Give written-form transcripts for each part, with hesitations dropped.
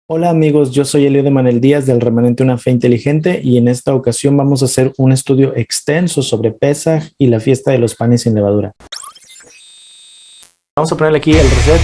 Hola amigos, yo soy Elio de Manel Díaz del Remanente Una Fe Inteligente y en esta ocasión vamos a hacer un estudio extenso sobre Pesaj y la fiesta de los panes sin levadura. Vamos a ponerle aquí el reset.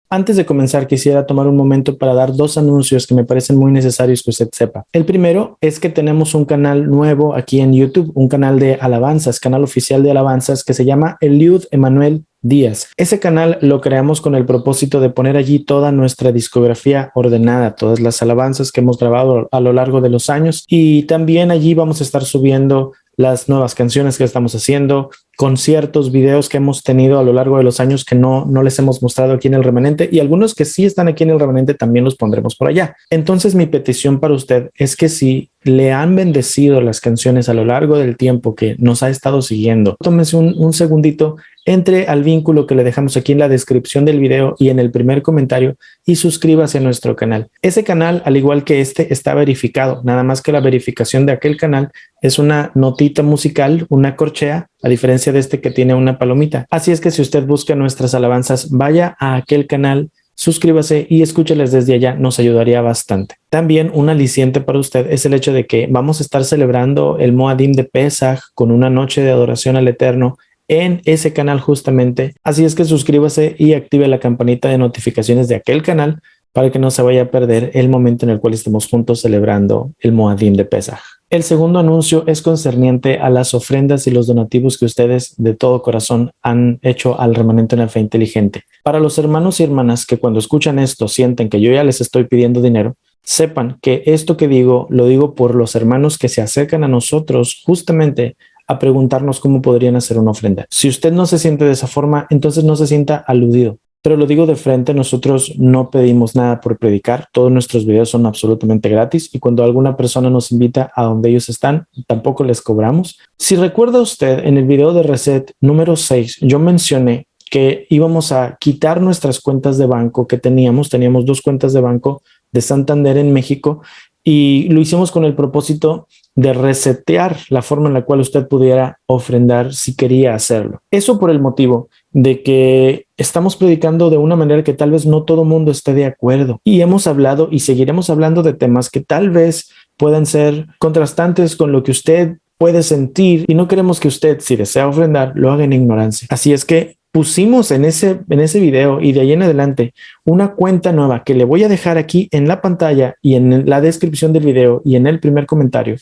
Antes de comenzar, quisiera tomar un momento para dar dos anuncios que me parecen muy necesarios que usted sepa. El primero es que tenemos un canal nuevo aquí en YouTube, un canal de alabanzas, canal oficial de alabanzas que se llama Eliud Emanuel Díaz. Ese canal lo creamos con el propósito de poner allí toda nuestra discografía ordenada, todas las alabanzas que hemos grabado a lo largo de los años, y también allí vamos a estar subiendo las nuevas canciones que estamos haciendo, conciertos, videos que hemos tenido a lo largo de los años que no les hemos mostrado aquí en el Remanente, y algunos que sí están aquí en el Remanente también los pondremos por allá. Entonces mi petición para usted es que si le han bendecido las canciones a lo largo del tiempo que nos ha estado siguiendo, tómese un segundito, entre al vínculo que le dejamos aquí en la descripción del video y en el primer comentario y suscríbase a nuestro canal. Ese canal, al igual que este, está verificado, nada más que la verificación de aquel canal es una notita musical, una corchea, a diferencia de este que tiene una palomita. Así es que si usted busca nuestras alabanzas, vaya a aquel canal, suscríbase y escúcheles desde allá, nos ayudaría bastante. También un aliciente para usted es el hecho de que vamos a estar celebrando el Moadim de Pesaj con una noche de adoración al Eterno en ese canal justamente. Así es que suscríbase y active la campanita de notificaciones de aquel canal para que no se vaya a perder el momento en el cual estemos juntos celebrando el Moadim de Pesaj. El segundo anuncio es concerniente a las ofrendas y los donativos que ustedes de todo corazón han hecho al Remanente Una Fe Inteligente. Para los hermanos y hermanas que cuando escuchan esto sienten que yo ya les estoy pidiendo dinero, sepan que esto que digo, lo digo por los hermanos que se acercan a nosotros justamente a preguntarnos cómo podrían hacer una ofrenda. Si usted no se siente de esa forma, entonces no se sienta aludido. Pero lo digo de frente, nosotros no pedimos nada por predicar, todos nuestros videos son absolutamente gratis y cuando alguna persona nos invita a donde ellos están, tampoco les cobramos. Si recuerda usted, en el video de Reset número 6, yo mencioné que íbamos a quitar nuestras cuentas de banco que teníamos dos cuentas de banco de Santander en México y lo hicimos con el propósito de resetear la forma en la cual usted pudiera ofrendar si quería hacerlo. Eso por el motivo de que estamos predicando de una manera que tal vez no todo mundo esté de acuerdo y hemos hablado y seguiremos hablando de temas que tal vez puedan ser contrastantes con lo que usted puede sentir y no queremos que usted, si desea ofrendar, lo haga en ignorancia. Así es que pusimos en ese video y de ahí en adelante una cuenta nueva que le voy a dejar aquí en la pantalla y en la descripción del video y en el primer comentario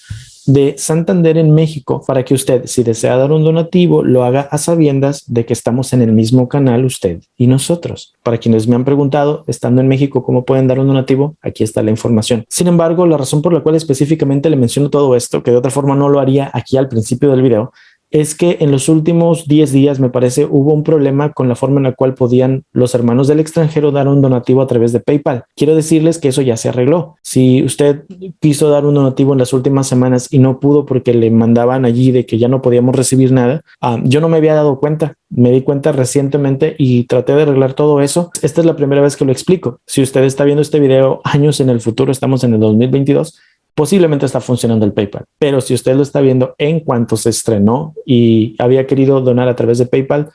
de Santander en México para que usted, si desea dar un donativo, lo haga a sabiendas de que estamos en el mismo canal usted y nosotros. Para quienes me han preguntado, estando en México, ¿cómo pueden dar un donativo? Aquí está la información. Sin embargo, la razón por la cual específicamente le menciono todo esto, que de otra forma no lo haría aquí al principio del video, es que en los últimos 10 días, me parece, hubo un problema con la forma en la cual podían los hermanos del extranjero dar un donativo a través de PayPal. Quiero decirles que eso ya se arregló. Si usted quiso dar un donativo en las últimas semanas y no pudo porque le mandaban allí de que ya no podíamos recibir nada, yo no me había dado cuenta. Me di cuenta recientemente y traté de arreglar todo eso. Esta es la primera vez que lo explico. Si usted está viendo este video años en el futuro, estamos en el 2022, posiblemente está funcionando el PayPal, pero si usted lo está viendo en cuanto se estrenó y había querido donar a través de PayPal,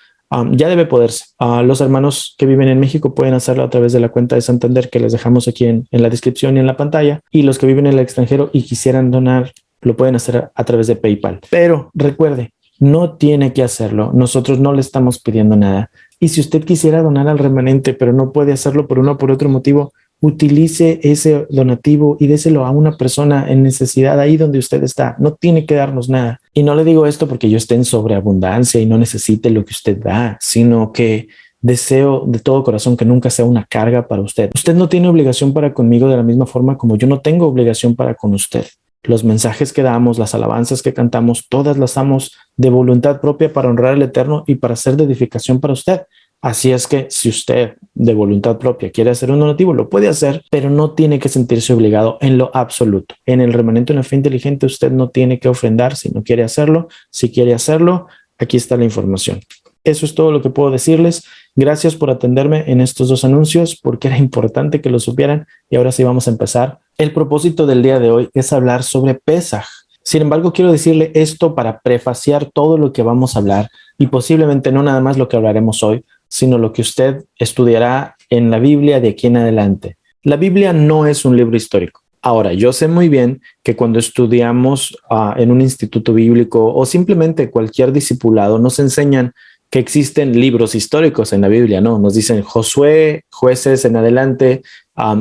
ya debe poderse. Los hermanos que viven en México pueden hacerlo a través de la cuenta de Santander que les dejamos aquí en la descripción y en la pantalla, y los que viven en el extranjero y quisieran donar lo pueden hacer a través de PayPal. Pero recuerde, no tiene que hacerlo. Nosotros no le estamos pidiendo nada. Y si usted quisiera donar al Remanente, pero no puede hacerlo por uno o por otro motivo, utilice ese donativo y déselo a una persona en necesidad ahí donde usted está. No tiene que darnos nada. Y no le digo esto porque yo esté en sobreabundancia y no necesite lo que usted da, sino que deseo de todo corazón que nunca sea una carga para usted. Usted no tiene obligación para conmigo de la misma forma como yo no tengo obligación para con usted. Los mensajes que damos, las alabanzas que cantamos, todas las damos de voluntad propia para honrar al Eterno y para ser de edificación para usted. Así es que si usted de voluntad propia quiere hacer un donativo, lo puede hacer, pero no tiene que sentirse obligado en lo absoluto. En el Remanente Una Fe Inteligente usted no tiene que ofrendar si no quiere hacerlo. Si quiere hacerlo, aquí está la información. Eso es todo lo que puedo decirles. Gracias por atenderme en estos dos anuncios porque era importante que lo supieran y ahora sí vamos a empezar. El propósito del día de hoy es hablar sobre Pesaj. Sin embargo, quiero decirle esto para prefaciar todo lo que vamos a hablar y posiblemente no nada más lo que hablaremos hoy, sino lo que usted estudiará en la Biblia de aquí en adelante. La Biblia no es un libro histórico. Ahora, yo sé muy bien que cuando estudiamos en un instituto bíblico o simplemente cualquier discipulado, nos enseñan que existen libros históricos en la Biblia, ¿no? Nos dicen Josué, Jueces en adelante,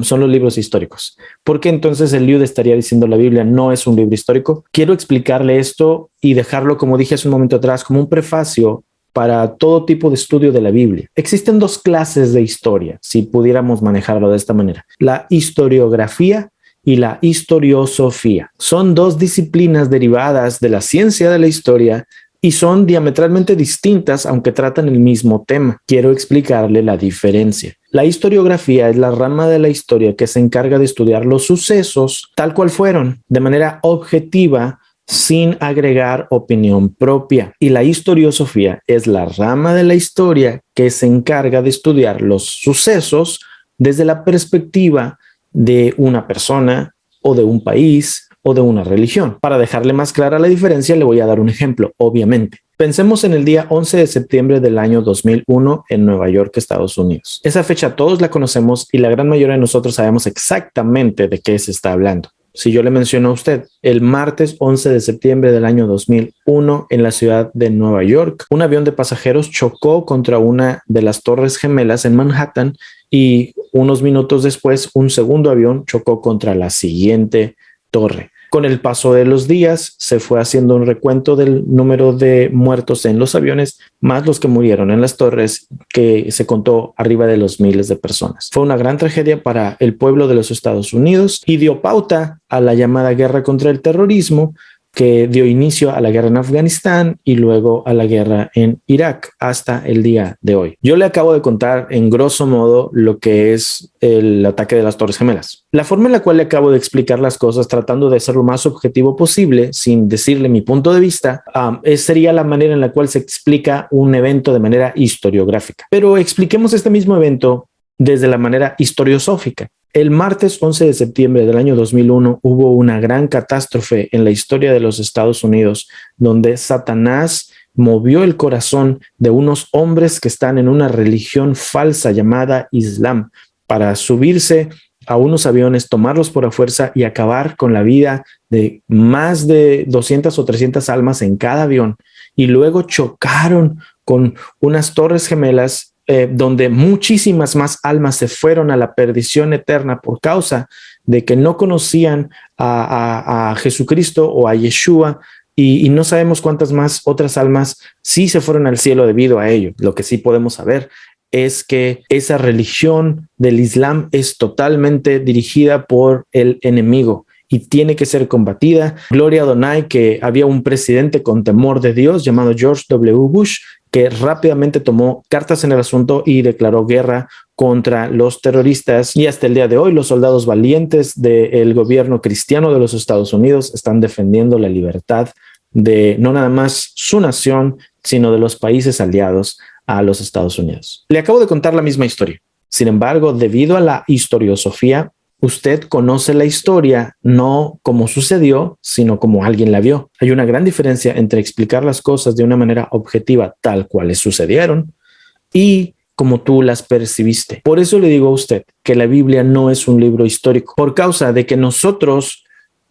son los libros históricos. ¿Por qué entonces el Liud estaría diciendo la Biblia no es un libro histórico? Quiero explicarle esto y dejarlo, como dije hace un momento atrás, como un prefacio para todo tipo de estudio de la Biblia. Existen dos clases de historia, si pudiéramos manejarlo de esta manera: la historiografía y la historiosofía. Son dos disciplinas derivadas de la ciencia de la historia y son diametralmente distintas, aunque tratan el mismo tema. Quiero explicarle la diferencia. La historiografía es la rama de la historia que se encarga de estudiar los sucesos tal cual fueron, de manera objetiva, sin agregar opinión propia. Y la historiosofía es la rama de la historia que se encarga de estudiar los sucesos desde la perspectiva de una persona o de un país o de una religión. Para dejarle más clara la diferencia, le voy a dar un ejemplo, obviamente. Pensemos en el día 11 de septiembre del año 2001 en Nueva York, Estados Unidos. Esa fecha todos la conocemos y la gran mayoría de nosotros sabemos exactamente de qué se está hablando. Si yo le menciono a usted, el martes 11 de septiembre del año 2001 en la ciudad de Nueva York, un avión de pasajeros chocó contra una de las Torres Gemelas en Manhattan y unos minutos después un segundo avión chocó contra la siguiente torre. Con el paso de los días se fue haciendo un recuento del número de muertos en los aviones, más los que murieron en las torres, que se contó arriba de los miles de personas. Fue una gran tragedia para el pueblo de los Estados Unidos y dio pauta a la llamada guerra contra el terrorismo, que dio inicio a la guerra en Afganistán y luego a la guerra en Irak hasta el día de hoy. Yo le acabo de contar en grosso modo lo que es el ataque de las Torres Gemelas. La forma en la cual le acabo de explicar las cosas, tratando de ser lo más objetivo posible, sin decirle mi punto de vista, sería la manera en la cual se explica un evento de manera historiográfica. Pero expliquemos este mismo evento desde la manera historiosófica. El martes 11 de septiembre del año 2001 hubo una gran catástrofe en la historia de los Estados Unidos, donde Satanás movió el corazón de unos hombres que están en una religión falsa llamada Islam para subirse a unos aviones, tomarlos por la fuerza y acabar con la vida de más de 200 o 300 almas en cada avión. Y luego chocaron con unas torres gemelas donde muchísimas más almas se fueron a la perdición eterna por causa de que no conocían a Jesucristo o a Yeshua, y no sabemos cuántas más otras almas sí se fueron al cielo debido a ello. Lo que sí podemos saber es que esa religión del Islam es totalmente dirigida por el enemigo y tiene que ser combatida. Gloria a Adonai que había un presidente con temor de Dios llamado George W. Bush, que rápidamente tomó cartas en el asunto y declaró guerra contra los terroristas. Y hasta el día de hoy, los soldados valientes del gobierno cristiano de los Estados Unidos están defendiendo la libertad de no nada más su nación, sino de los países aliados a los Estados Unidos. Le acabo de contar la misma historia. Sin embargo, debido a la historiosofía, usted conoce la historia no como sucedió, sino como alguien la vio. Hay una gran diferencia entre explicar las cosas de una manera objetiva, tal cuales sucedieron, y como tú las percibiste. Por eso le digo a usted que la Biblia no es un libro histórico, por causa de que nosotros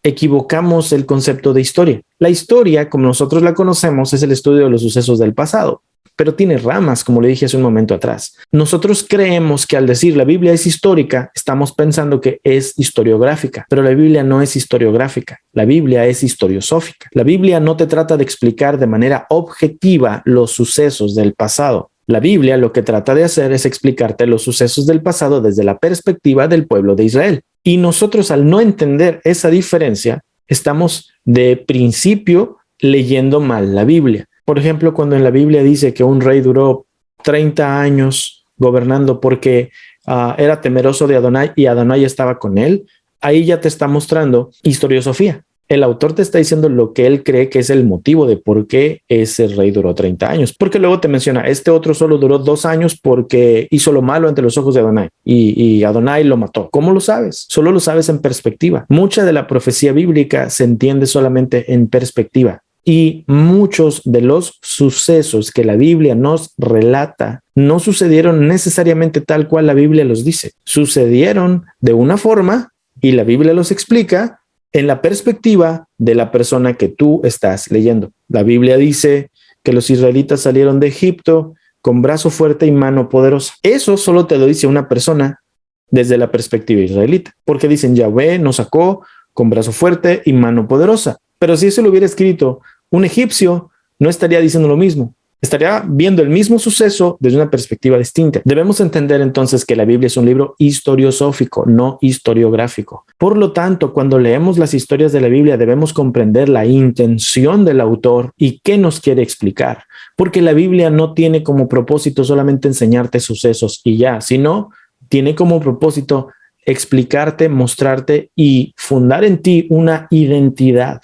equivocamos el concepto de historia. La historia, como nosotros la conocemos, es el estudio de los sucesos del pasado, pero tiene ramas, como le dije hace un momento atrás. Nosotros creemos que al decir la Biblia es histórica, estamos pensando que es historiográfica, pero la Biblia no es historiográfica, la Biblia es historiosófica. La Biblia no te trata de explicar de manera objetiva los sucesos del pasado. La Biblia lo que trata de hacer es explicarte los sucesos del pasado desde la perspectiva del pueblo de Israel. Y nosotros, al no entender esa diferencia, estamos de principio leyendo mal la Biblia. Por ejemplo, cuando en la Biblia dice que un rey duró 30 años gobernando porque era temeroso de Adonai y Adonai estaba con él, ahí ya te está mostrando historiosofía. El autor te está diciendo lo que él cree que es el motivo de por qué ese rey duró 30 años. Porque luego te menciona, este otro solo duró 2 años porque hizo lo malo ante los ojos de Adonai y Adonai lo mató. ¿Cómo lo sabes? Solo lo sabes en perspectiva. Mucha de la profecía bíblica se entiende solamente en perspectiva. Y muchos de los sucesos que la Biblia nos relata no sucedieron necesariamente tal cual la Biblia los dice. Sucedieron de una forma y la Biblia los explica en la perspectiva de la persona que tú estás leyendo. La Biblia dice que los israelitas salieron de Egipto con brazo fuerte y mano poderosa. Eso solo te lo dice una persona desde la perspectiva israelita, porque dicen Yahweh nos sacó con brazo fuerte y mano poderosa. Pero si eso lo hubiera escrito un egipcio, no estaría diciendo lo mismo. Estaría viendo el mismo suceso desde una perspectiva distinta. Debemos entender entonces que la Biblia es un libro historiosófico, no historiográfico. Por lo tanto, cuando leemos las historias de la Biblia, debemos comprender la intención del autor y qué nos quiere explicar. Porque la Biblia no tiene como propósito solamente enseñarte sucesos y ya, sino tiene como propósito explicarte, mostrarte y fundar en ti una identidad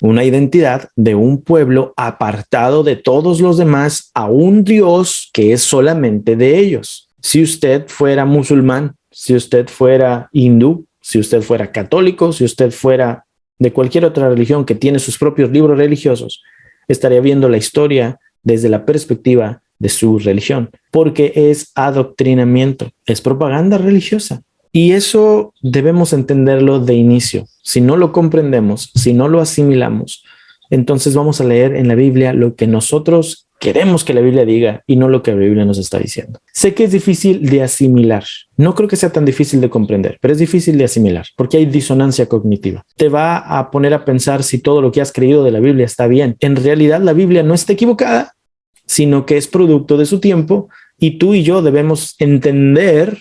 de un pueblo apartado de todos los demás a un Dios que es solamente de ellos. Si usted fuera musulmán, si usted fuera hindú, si usted fuera católico, si usted fuera de cualquier otra religión que tiene sus propios libros religiosos, estaría viendo la historia desde la perspectiva de su religión, porque es adoctrinamiento, es propaganda religiosa. Y eso debemos entenderlo de inicio. Si no lo comprendemos, si no lo asimilamos, entonces vamos a leer en la Biblia lo que nosotros queremos que la Biblia diga y no lo que la Biblia nos está diciendo. Sé que es difícil de asimilar. No creo que sea tan difícil de comprender, pero es difícil de asimilar porque hay disonancia cognitiva. Te va a poner a pensar si todo lo que has creído de la Biblia está bien. En realidad, la Biblia no está equivocada, sino que es producto de su tiempo y tú y yo debemos entender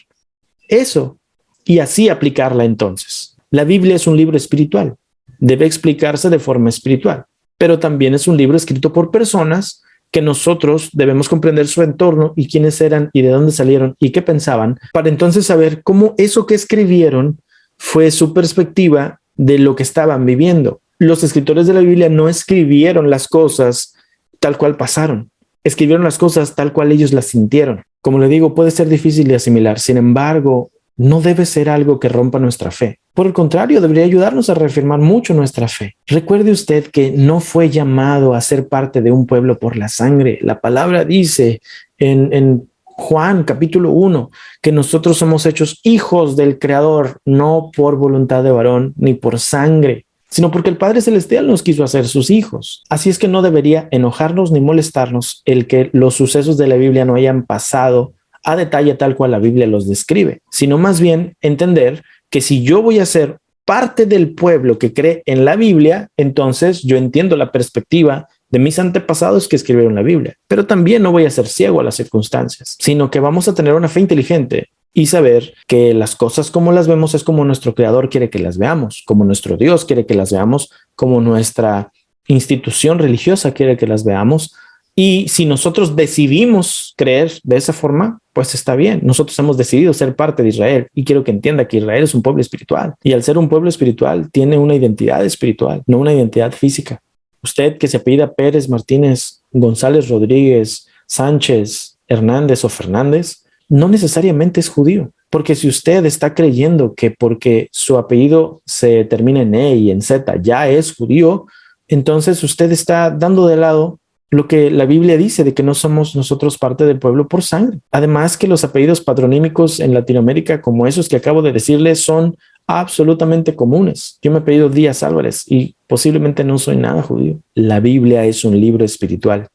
eso y así aplicarla entonces. La Biblia es un libro espiritual, debe explicarse de forma espiritual, pero también es un libro escrito por personas que nosotros debemos comprender su entorno y quiénes eran y de dónde salieron y qué pensaban, para entonces saber cómo eso que escribieron fue su perspectiva de lo que estaban viviendo. Los escritores de la Biblia no escribieron las cosas tal cual pasaron, escribieron las cosas tal cual ellos las sintieron. Como le digo, puede ser difícil de asimilar, sin embargo, no debe ser algo que rompa nuestra fe. Por el contrario, debería ayudarnos a reafirmar mucho nuestra fe. Recuerde usted que no fue llamado a ser parte de un pueblo por la sangre. La palabra dice en Juan capítulo 1 que nosotros somos hechos hijos del Creador, no por voluntad de varón ni por sangre, sino porque el Padre Celestial nos quiso hacer sus hijos. Así es que no debería enojarnos ni molestarnos el que los sucesos de la Biblia no hayan pasado a detalle tal cual la Biblia los describe, sino más bien entender que si yo voy a ser parte del pueblo que cree en la Biblia, entonces yo entiendo la perspectiva de mis antepasados que escribieron la Biblia, pero también no voy a ser ciego a las circunstancias, sino que vamos a tener una fe inteligente y saber que las cosas como las vemos es como nuestro Creador quiere que las veamos, como nuestro Dios quiere que las veamos, como nuestra institución religiosa quiere que las veamos. Y si nosotros decidimos creer de esa forma, pues está bien. Nosotros hemos decidido ser parte de Israel y quiero que entienda que Israel es un pueblo espiritual y al ser un pueblo espiritual tiene una identidad espiritual, no una identidad física. Usted que se apellida Pérez, Martínez, González, Rodríguez, Sánchez, Hernández o Fernández, no necesariamente es judío. Porque si usted está creyendo que porque su apellido se termina en E y en Z ya es judío, entonces usted está dando de lado lo que la Biblia dice de que no somos nosotros parte del pueblo por sangre. Además que los apellidos patronímicos en Latinoamérica como esos que acabo de decirles son absolutamente comunes. Yo me apellido Díaz Álvarez y posiblemente no soy nada judío. La Biblia es un libro espiritual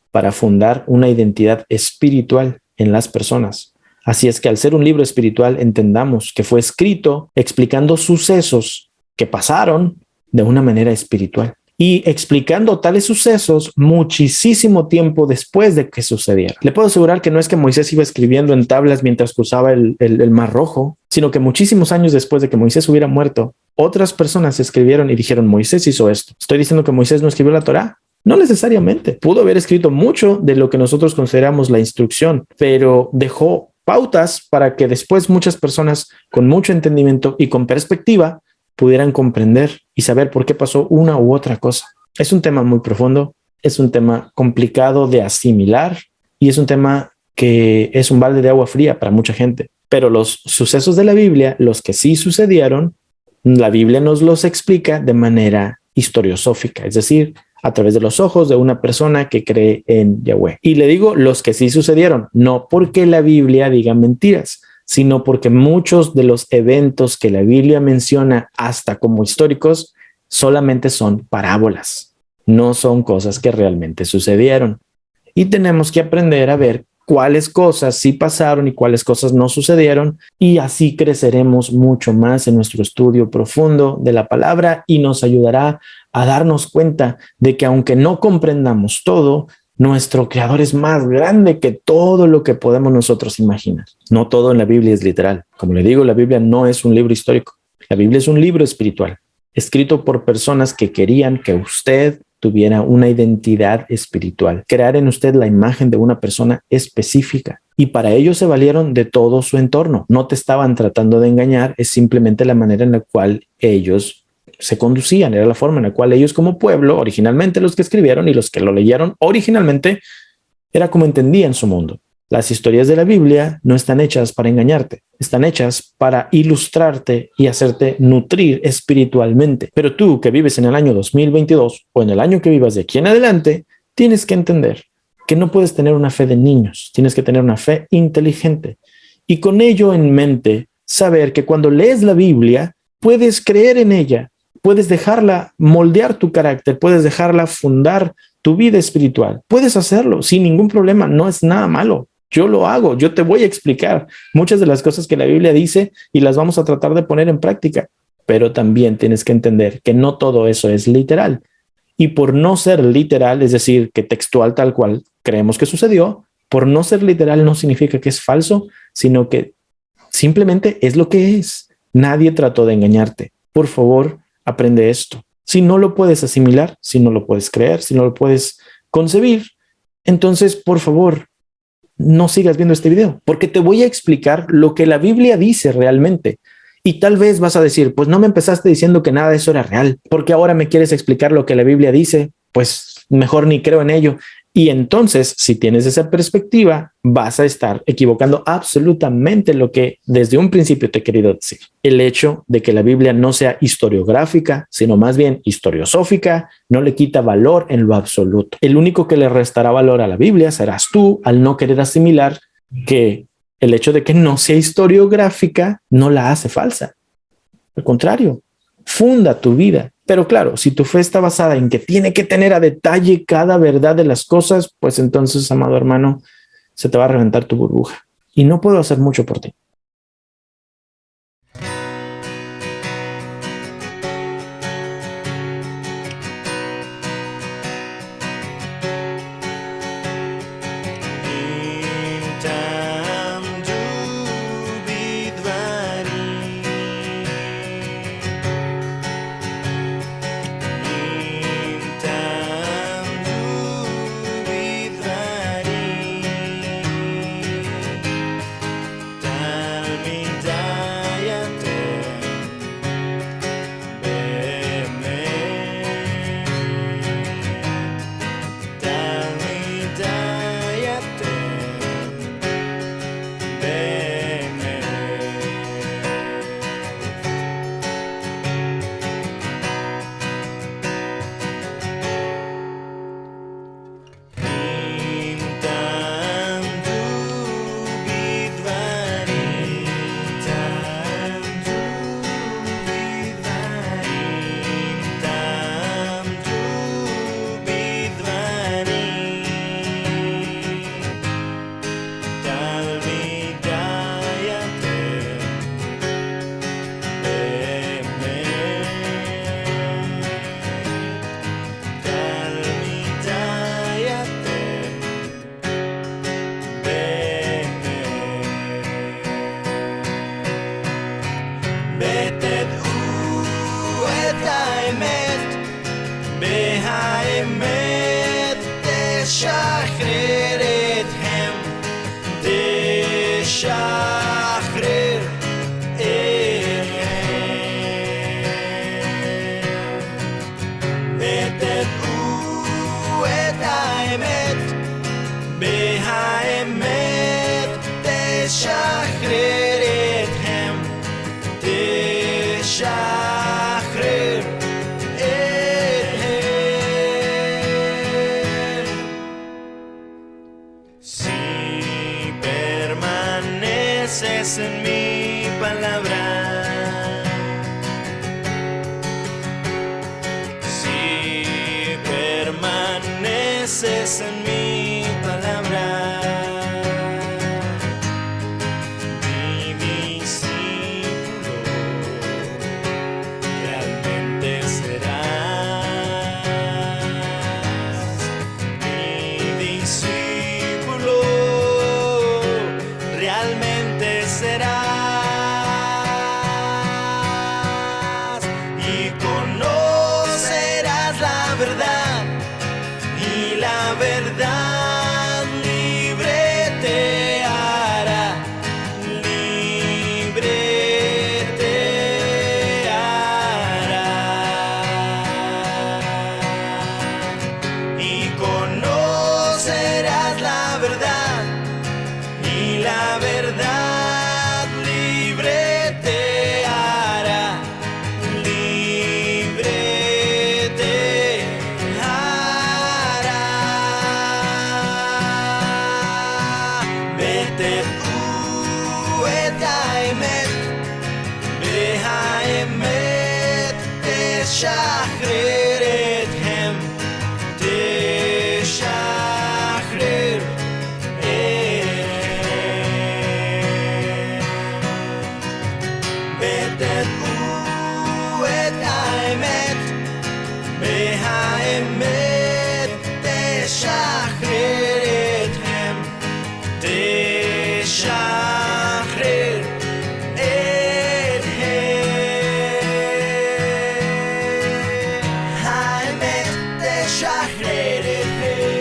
para fundar una identidad espiritual en las personas. Así es que al ser un libro espiritual entendamos que fue escrito explicando sucesos que pasaron de una manera espiritual y explicando tales sucesos muchísimo tiempo después de que sucedieran. Le puedo asegurar que no es que Moisés iba escribiendo en tablas mientras cruzaba el Mar Rojo, sino que muchísimos años después de que Moisés hubiera muerto, otras personas escribieron y dijeron, Moisés hizo esto. ¿Estoy diciendo que Moisés no escribió la Torá? No necesariamente. Pudo haber escrito mucho de lo que nosotros consideramos la instrucción, pero dejó pautas para que después muchas personas con mucho entendimiento y con perspectiva pudieran comprender y saber por qué pasó una u otra cosa. Es un tema muy profundo, es un tema complicado de asimilar y es un tema que es un balde de agua fría para mucha gente. Pero los sucesos de la Biblia, los que sí sucedieron, la Biblia nos los explica de manera historiosófica, es decir, a través de los ojos de una persona que cree en Yahweh. Y le digo los que sí sucedieron, no porque la Biblia diga mentiras, sino porque muchos de los eventos que la Biblia menciona hasta como históricos solamente son parábolas, no son cosas que realmente sucedieron. Y tenemos que aprender a ver cuáles cosas sí pasaron y cuáles cosas no sucedieron, y así creceremos mucho más en nuestro estudio profundo de la palabra y nos ayudará a darnos cuenta de que aunque no comprendamos todo, nuestro creador es más grande que todo lo que podemos nosotros imaginar. No todo en la Biblia es literal. Como le digo, la Biblia no es un libro histórico. La Biblia es un libro espiritual, escrito por personas que querían que usted tuviera una identidad espiritual, crear en usted la imagen de una persona específica. Y para ello se valieron de todo su entorno. No te estaban tratando de engañar, es simplemente la manera en la cual ellos se conducían, era la forma en la cual ellos como pueblo, originalmente los que escribieron y los que lo leyeron originalmente, era como entendían su mundo. Las historias de la Biblia no están hechas para engañarte, están hechas para ilustrarte y hacerte nutrir espiritualmente. Pero tú que vives en el año 2022 o en el año que vivas de aquí en adelante, tienes que entender que no puedes tener una fe de niños, tienes que tener una fe inteligente. Y con ello en mente, saber que cuando lees la Biblia, puedes creer en ella, puedes dejarla moldear tu carácter, puedes dejarla fundar tu vida espiritual. Puedes hacerlo sin ningún problema, no es nada malo. Yo lo hago, yo te voy a explicar muchas de las cosas que la Biblia dice y las vamos a tratar de poner en práctica, pero también tienes que entender que no todo eso es literal. Y por no ser literal, es decir, que textual tal cual creemos que sucedió, por no ser literal no significa que es falso, sino que simplemente es lo que es. Nadie trató de engañarte. Por favor, aprende esto. Si no lo puedes asimilar, si no lo puedes creer, si no lo puedes concebir, entonces, por favor, no sigas viendo este video, porque te voy a explicar lo que la Biblia dice realmente. Y tal vez vas a decir, pues no me empezaste diciendo que nada de eso era real, porque ahora me quieres explicar lo que la Biblia dice, pues mejor ni creo en ello. Y entonces, si tienes esa perspectiva, vas a estar equivocando absolutamente lo que desde un principio te he querido decir. El hecho de que la Biblia no sea historiográfica, sino más bien historiosófica, no le quita valor en lo absoluto. El único que le restará valor a la Biblia serás tú al no querer asimilar que el hecho de que no sea historiográfica no la hace falsa. Al contrario, funda tu vida. Pero claro, si tu fe está basada en que tiene que tener a detalle cada verdad de las cosas, pues entonces, amado hermano, se te va a reventar tu burbuja. Y no puedo hacer mucho por ti. תשחרר אתכם, תשחרר אתכם. Si permaneces en mi palabra, si permaneces en mi palabra, mi discípulo realmente serás. Mi discípulo realmente serás. Y conocerás la verdad, y la verdad libre te hará, libre te hará. Y conocerás la verdad, y la verdad libre te hará, libre te hará. Vete tú, את האמת, והאמת תשחרר אתכם, תשחרר אתכם. ותדעו את האמת, והאמת תשחרר אתכם, תשחרר אתכם. האמת תשחרר אתכם.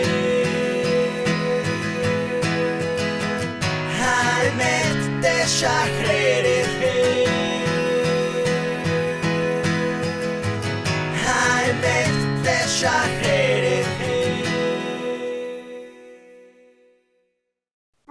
האמת תשחרר אתכם. האמת תשחרר אתכם.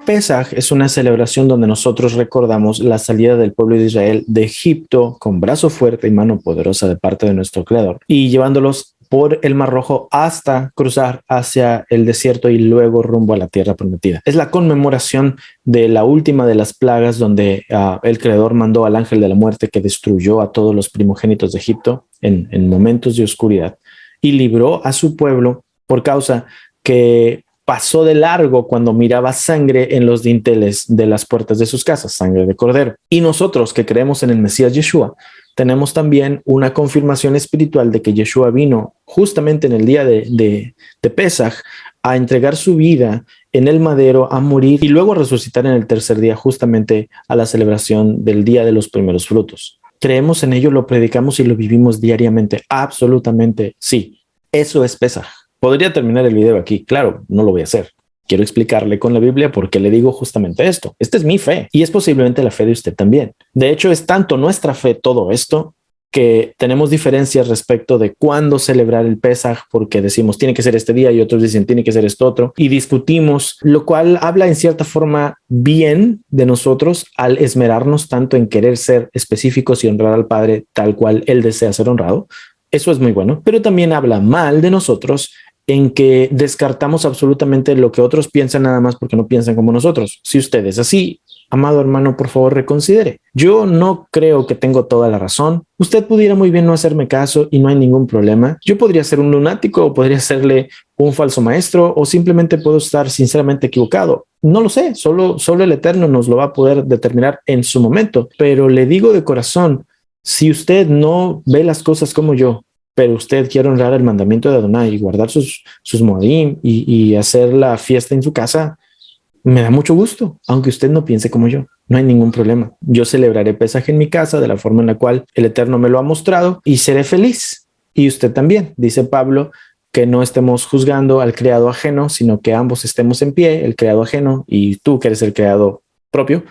Pesaj es una celebración donde nosotros recordamos la salida del pueblo de Israel de Egipto con brazo fuerte y mano poderosa de parte de nuestro Creador, y llevándolos por el Mar Rojo hasta cruzar hacia el desierto y luego rumbo a la tierra prometida. Es la conmemoración de la última de las plagas donde el Creador mandó al ángel de la muerte que destruyó a todos los primogénitos de Egipto en momentos de oscuridad y libró a su pueblo por causa que pasó de largo cuando miraba sangre en los dinteles de las puertas de sus casas, sangre de cordero. Y nosotros que creemos en el Mesías Yeshua, tenemos también una confirmación espiritual de que Yeshua vino justamente en el día de Pesaj a entregar su vida en el madero, a morir y luego a resucitar en el tercer día, justamente a la celebración del Día de los Primeros Frutos. Creemos en ello, lo predicamos y lo vivimos diariamente. Absolutamente sí. Eso es Pesaj. Podría terminar el video aquí, claro, no lo voy a hacer. Quiero explicarle con la Biblia por qué le digo justamente esto. Esta es mi fe y es posiblemente la fe de usted también. De hecho, es tanto nuestra fe todo esto que tenemos diferencias respecto de cuándo celebrar el Pesaj, porque decimos tiene que ser este día y otros dicen tiene que ser esto otro, y discutimos, lo cual habla en cierta forma bien de nosotros al esmerarnos tanto en querer ser específicos y honrar al Padre tal cual Él desea ser honrado. Eso es muy bueno, pero también habla mal de nosotros en que descartamos absolutamente lo que otros piensan nada más porque no piensan como nosotros. Si usted es así, amado hermano, por favor reconsidere. Yo no creo que tengo toda la razón. Usted pudiera muy bien no hacerme caso y no hay ningún problema. Yo podría ser un lunático o podría serle un falso maestro o simplemente puedo estar sinceramente equivocado. No lo sé, solo el Eterno nos lo va a poder determinar en su momento. Pero le digo de corazón, si usted no ve las cosas como yo, pero usted quiere honrar el mandamiento de Adonai y guardar sus moadim y hacer la fiesta en su casa, me da mucho gusto, aunque usted no piense como yo. No hay ningún problema. Yo celebraré Pesaj en mi casa de la forma en la cual el Eterno me lo ha mostrado y seré feliz. Y usted también. Dice Pablo que no estemos juzgando al criado ajeno, sino que ambos estemos en pie, el criado ajeno y tú que eres el criado propio,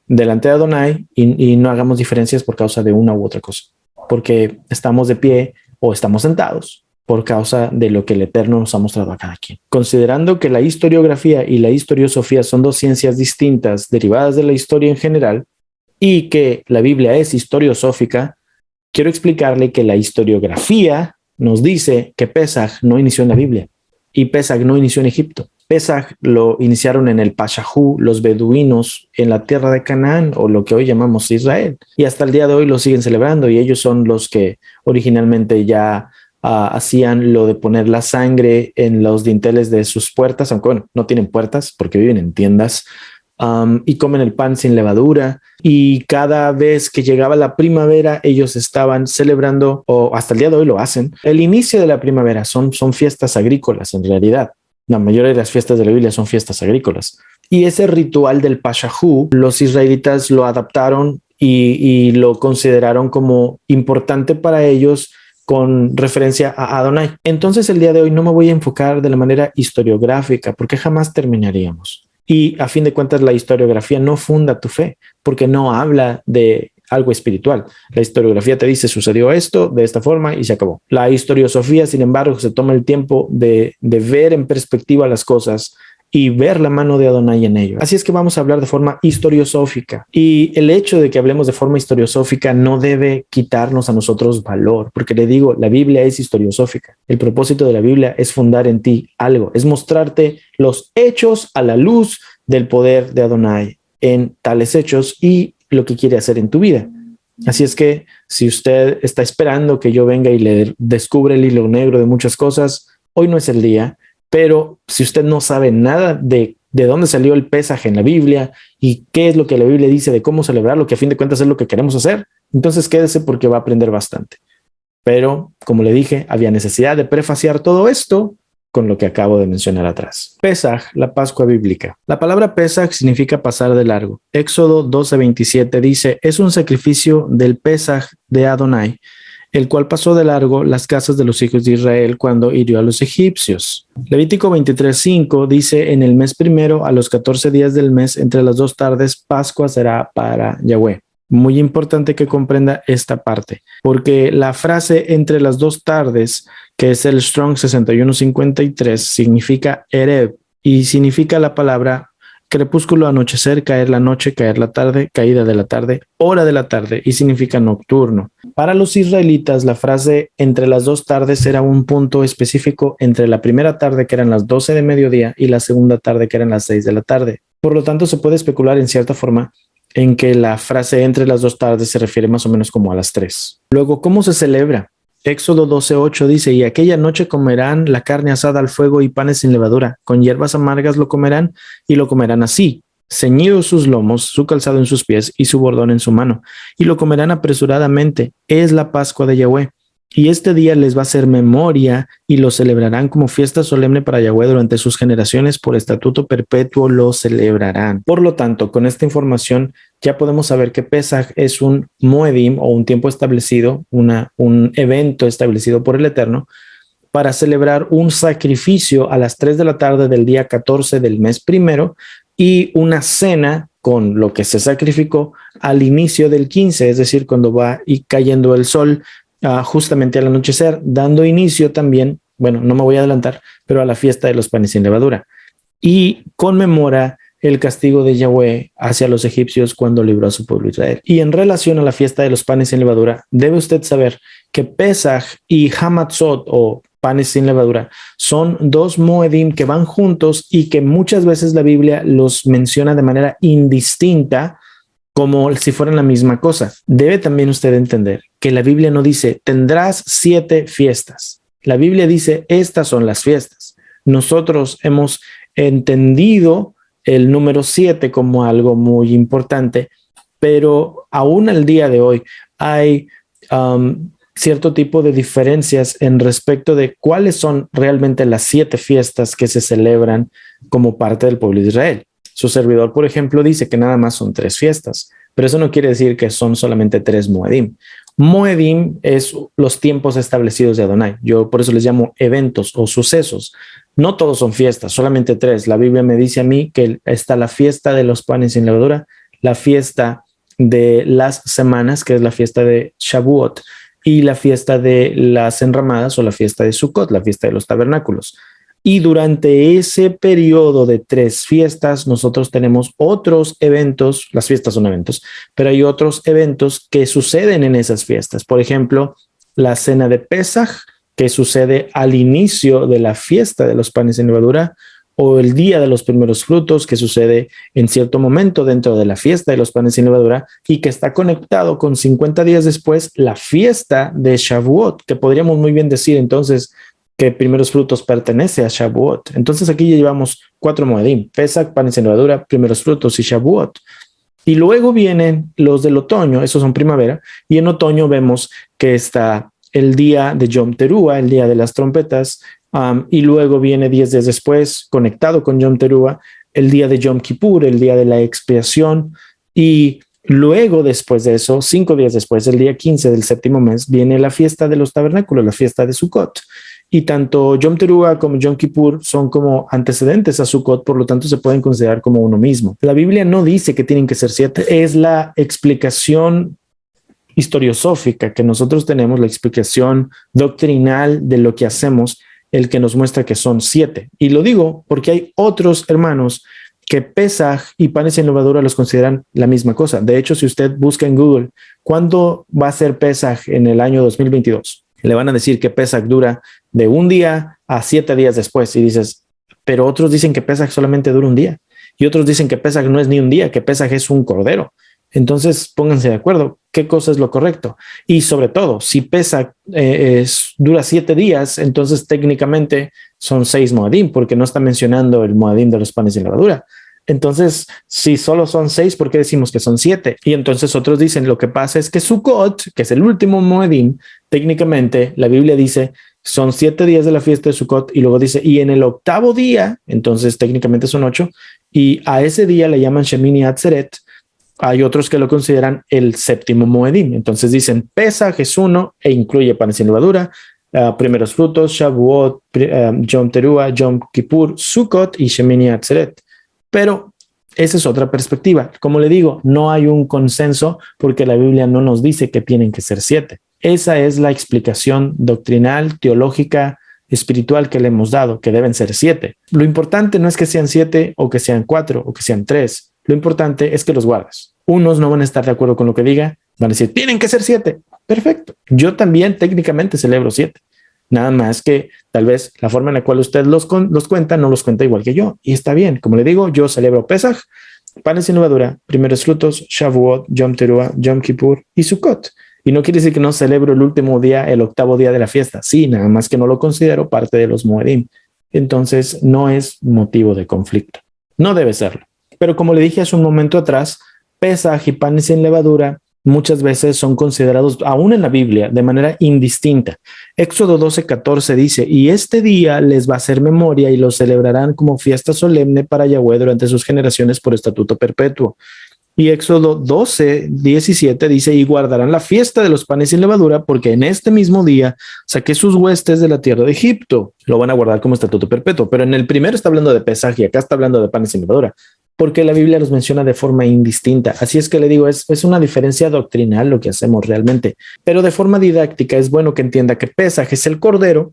delante de Adonai y no hagamos diferencias por causa de una u otra cosa, porque estamos de pie o estamos sentados por causa de lo que el Eterno nos ha mostrado a cada quien. Considerando que la historiografía y la historiosofía son dos ciencias distintas derivadas de la historia en general y que la Biblia es historiosófica, quiero explicarle que la historiografía nos dice que Pesaj no inició en la Biblia y Pesaj no inició en Egipto. Pesaj lo iniciaron en el Pashajú, los beduinos en la tierra de Canaán, o lo que hoy llamamos Israel. Y hasta el día de hoy lo siguen celebrando, y ellos son los que originalmente ya hacían lo de poner la sangre en los dinteles de sus puertas, aunque bueno, no tienen puertas porque viven en tiendas, y comen el pan sin levadura. Y cada vez que llegaba la primavera, ellos estaban celebrando, o hasta el día de hoy lo hacen, el inicio de la primavera. Son fiestas agrícolas en realidad. La mayoría de las fiestas de la Biblia son fiestas agrícolas. Y ese ritual del Pashajú, los israelitas lo adaptaron y lo consideraron como importante para ellos con referencia a Adonai. Entonces el día de hoy no me voy a enfocar de la manera historiográfica porque jamás terminaríamos. Y a fin de cuentas la historiografía no funda tu fe porque no habla de algo espiritual. La historiografía te dice sucedió esto de esta forma y se acabó. La historiosofía, sin embargo, se toma el tiempo de ver en perspectiva las cosas y ver la mano de Adonai en ello. Así es que vamos a hablar de forma historiosófica, y el hecho de que hablemos de forma historiosófica no debe quitarnos a nosotros valor, porque le digo, la Biblia es historiosófica. El propósito de la Biblia es fundar en ti algo, es mostrarte los hechos a la luz del poder de Adonai en tales hechos y lo que quiere hacer en tu vida. Así es que si usted está esperando que yo venga y le descubra el hilo negro de muchas cosas, hoy no es el día. Pero si usted no sabe nada de dónde salió el Pesaj en la Biblia y qué es lo que la Biblia dice de cómo celebrarlo, que a fin de cuentas es lo que queremos hacer, entonces quédese porque va a aprender bastante. Pero, como le dije, había necesidad de prefaciar todo esto con lo que acabo de mencionar atrás. Pesaj, la Pascua bíblica. La palabra Pesaj significa pasar de largo. Éxodo 12:27 dice, es un sacrificio del Pesaj de Adonai, el cual pasó de largo las casas de los hijos de Israel cuando hirió a los egipcios. Levítico 23:5 dice, en el mes primero, a los 14 días del mes, entre las 2 tardes, Pascua será para Yahweh. Muy importante que comprenda esta parte, porque la frase entre las 2 tardes, que es el Strong 6153, significa Erev y significa la palabra crepúsculo, anochecer, caer la noche, caer la tarde, caída de la tarde, hora de la tarde, y significa nocturno. Para los israelitas, la frase entre las 2 tardes era un punto específico entre la primera tarde, que eran las 12 de mediodía, y la segunda tarde, que eran las 6 de la tarde. Por lo tanto, se puede especular en cierta forma en que la frase entre las 2 tardes se refiere más o menos como a las 3. Luego, ¿cómo se celebra? Éxodo 12:8 dice, y aquella noche comerán la carne asada al fuego y panes sin levadura, con hierbas amargas lo comerán y lo comerán así, ceñidos sus lomos, su calzado en sus pies y su bordón en su mano, y lo comerán apresuradamente, es la Pascua de Yahweh. Y este día les va a ser memoria y lo celebrarán como fiesta solemne para Yahweh durante sus generaciones, por estatuto perpetuo lo celebrarán. Por lo tanto, con esta información ya podemos saber que Pesaj es un Moedim o un tiempo establecido, un evento establecido por el Eterno para celebrar un sacrificio a las 3 de la tarde del día 14 del mes primero y una cena con lo que se sacrificó al inicio del 15, es decir, cuando va y cayendo el sol justamente al anochecer, dando inicio también, bueno, no me voy a adelantar, pero a la fiesta de los panes sin levadura. Y conmemora el castigo de Yahweh hacia los egipcios cuando libró a su pueblo Israel. Y en relación a la fiesta de los panes sin levadura, debe usted saber que Pesaj y Hamatzot o panes sin levadura son 2 Moedim que van juntos y que muchas veces la Biblia los menciona de manera indistinta, como si fueran la misma cosa. Debe también usted entender que la Biblia no dice tendrás 7 fiestas. La Biblia dice estas son las fiestas. Nosotros hemos entendido el número 7 como algo muy importante, pero aún al día de hoy hay cierto tipo de diferencias en respecto de cuáles son realmente las 7 fiestas que se celebran como parte del pueblo de Israel. Su servidor, por ejemplo, dice que nada más son 3 fiestas, pero eso no quiere decir que son solamente 3 Moedim. Moedim es los tiempos establecidos de Adonai. Yo por eso les llamo eventos o sucesos. No todos son fiestas, solamente 3. La Biblia me dice a mí que está la fiesta de los panes sin levadura, la fiesta de las semanas, que es la fiesta de Shavuot, y la fiesta de las enramadas o la fiesta de Sukkot, la fiesta de los tabernáculos. Y durante ese periodo de 3 fiestas, nosotros tenemos otros eventos, las fiestas son eventos, pero hay otros eventos que suceden en esas fiestas. Por ejemplo, la cena de Pesaj, que sucede al inicio de la fiesta de los panes sin levadura, o el día de los primeros frutos, que sucede en cierto momento dentro de la fiesta de los panes sin levadura, y que está conectado con 50 días después, la fiesta de Shavuot, que podríamos muy bien decir entonces que primeros frutos pertenece a Shavuot. Entonces aquí ya llevamos 4 Moedim: Pesach, panes sin levadura, primeros frutos y Shavuot. Y luego vienen los del otoño, esos son primavera, y en otoño vemos que está el día de Yom Teruah, el día de las trompetas, y luego viene 10 días después, conectado con Yom Teruah, el día de Yom Kippur, el día de la expiación, y luego después de eso, 5 días después, el día 15 del séptimo mes, viene la fiesta de los tabernáculos, la fiesta de Sukkot. Y tanto Yom Teruah como Yom Kippur son como antecedentes a Sukkot, por lo tanto se pueden considerar como uno mismo. La Biblia no dice que tienen que ser 7, es la explicación historiosófica que nosotros tenemos, la explicación doctrinal de lo que hacemos, el que nos muestra que son 7. Y lo digo porque hay otros hermanos que Pesaj y panes sin levadura los consideran la misma cosa. De hecho, si usted busca en Google, ¿cuándo va a ser Pesaj en el año 2022? Le van a decir que Pesaj dura de un día a 7 días después. Y dices, pero otros dicen que Pesaj solamente dura un día. Y otros dicen que Pesaj no es ni un día, que Pesaj es un cordero. Entonces, pónganse de acuerdo, ¿qué cosa es lo correcto? Y sobre todo, si Pesaj dura 7 días, entonces técnicamente son 6 Moadim, porque no está mencionando el Moadim de los panes sin levadura. Entonces, si solo son 6, ¿por qué decimos que son 7? Y entonces otros dicen, lo que pasa es que Sukkot, que es el último Moedim, técnicamente la Biblia dice, son 7 días de la fiesta de Sukkot, y luego dice, y en el 8º día, entonces técnicamente son 8, y a ese día le llaman Shemini Atzeret. Hay otros que lo consideran el 7º Moedim. Entonces dicen, Pesaj es 1 e incluye panes sin levadura, primeros frutos, Shavuot, Yom Teruah, Yom Kippur, Sukkot y Shemini Atzeret. Pero esa es otra perspectiva. Como le digo, no hay un consenso porque la Biblia no nos dice que tienen que ser 7. Esa es la explicación doctrinal, teológica, espiritual que le hemos dado, que deben ser 7. Lo importante no es que sean 7 o que sean 4 o que sean 3. Lo importante es que los guardes. Unos no van a estar de acuerdo con lo que diga, van a decir, tienen que ser 7. Perfecto. Yo también técnicamente celebro 7. Nada más que tal vez la forma en la cual usted los cuenta no los cuenta igual que yo. Y está bien. Como le digo, yo celebro Pesaj, panes sin levadura, primeros frutos, Shavuot, Yom Teruah, Yom Kippur y Sukkot. Y no quiere decir que no celebro el último día, el 8º día de la fiesta. Sí, nada más que no lo considero parte de los Moedim. Entonces no es motivo de conflicto. No debe serlo. Pero como le dije hace un momento atrás, Pesaj y panes sin levadura muchas veces son considerados, aún en la Biblia, de manera indistinta. Éxodo 12:14 dice, y este día les va a hacer memoria y lo celebrarán como fiesta solemne para Yahweh durante sus generaciones por estatuto perpetuo. Y Éxodo 12:17 dice, y guardarán la fiesta de los panes sin levadura porque en este mismo día saqué sus huestes de la tierra de Egipto. Lo van a guardar como estatuto perpetuo. Pero en el primero está hablando de Pesaj y acá está hablando de panes sin levadura, porque la Biblia los menciona de forma indistinta. Así es que le digo, es una diferencia doctrinal lo que hacemos realmente. Pero de forma didáctica es bueno que entienda que Pesaj es el cordero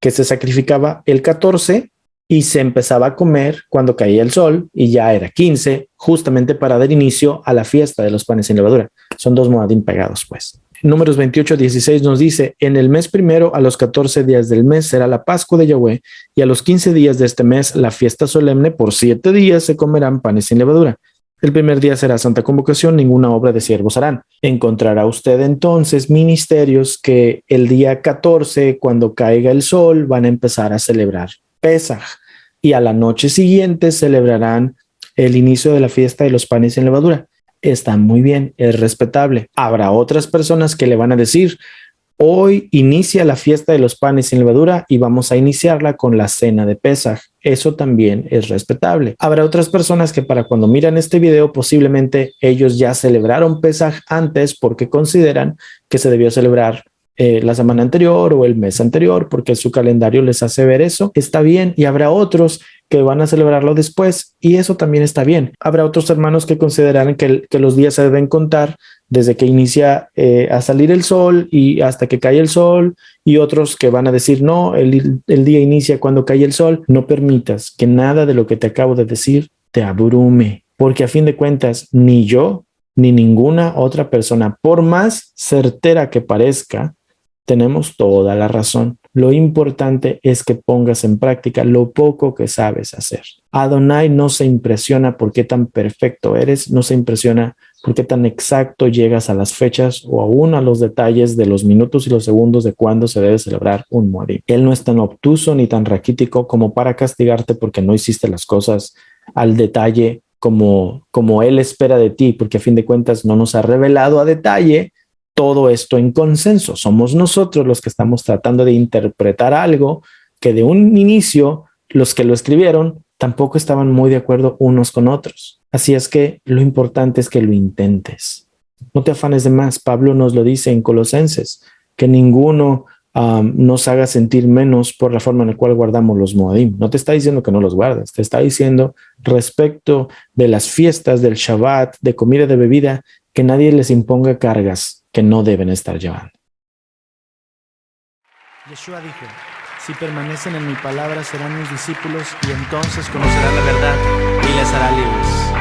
que se sacrificaba el 14 y se empezaba a comer cuando caía el sol y ya era 15, justamente para dar inicio a la fiesta de los panes sin levadura. Son 2 Moadim pegados, pues. Números 28:16 nos dice, en el mes primero, a los 14 días del mes, será la Pascua de Yahweh, y a los 15 días de este mes, la fiesta solemne, por 7 días se comerán panes sin levadura. El primer día será Santa Convocación, ninguna obra de siervos harán. Encontrará usted entonces ministerios que el día 14, cuando caiga el sol, van a empezar a celebrar Pesaj, y a la noche siguiente celebrarán el inicio de la fiesta de los panes sin levadura. Está muy bien, es respetable. Habrá otras personas que le van a decir, hoy inicia la fiesta de los panes sin levadura y vamos a iniciarla con la cena de Pesaj. Eso también es respetable. Habrá otras personas que para cuando miran este video posiblemente ellos ya celebraron Pesaj antes porque consideran que se debió celebrar la semana anterior o el mes anterior, porque su calendario les hace ver eso. Está bien, y habrá otros que van a celebrarlo después, y eso también está bien. Habrá otros hermanos que considerarán que los días se deben contar desde que inicia a salir el sol y hasta que cae el sol, y otros que van a decir, no, el día inicia cuando cae el sol. No permitas que nada de lo que te acabo de decir te abrume, porque a fin de cuentas, ni yo, ni ninguna otra persona, por más certera que parezca, tenemos toda la razón. Lo importante es que pongas en práctica lo poco que sabes hacer. Adonai no se impresiona por qué tan perfecto eres, no se impresiona por qué tan exacto llegas a las fechas o aún a los detalles de los minutos y los segundos de cuándo se debe celebrar un Moadim. Él no es tan obtuso ni tan raquítico como para castigarte porque no hiciste las cosas al detalle como Él espera de ti, porque a fin de cuentas no nos ha revelado a detalle todo esto en consenso. Somos nosotros los que estamos tratando de interpretar algo que de un inicio los que lo escribieron tampoco estaban muy de acuerdo unos con otros. Así es que lo importante es que lo intentes. No te afanes de más. Pablo nos lo dice en Colosenses, que ninguno nos haga sentir menos por la forma en la cual guardamos los Moadim. No te está diciendo que no los guardes, te está diciendo respecto de las fiestas, del Shabbat, de comida, de bebida, que nadie les imponga cargas que no deben estar llevando. Yeshua dijo, si permanecen en mi palabra serán mis discípulos y entonces conocerán la verdad y les hará libres.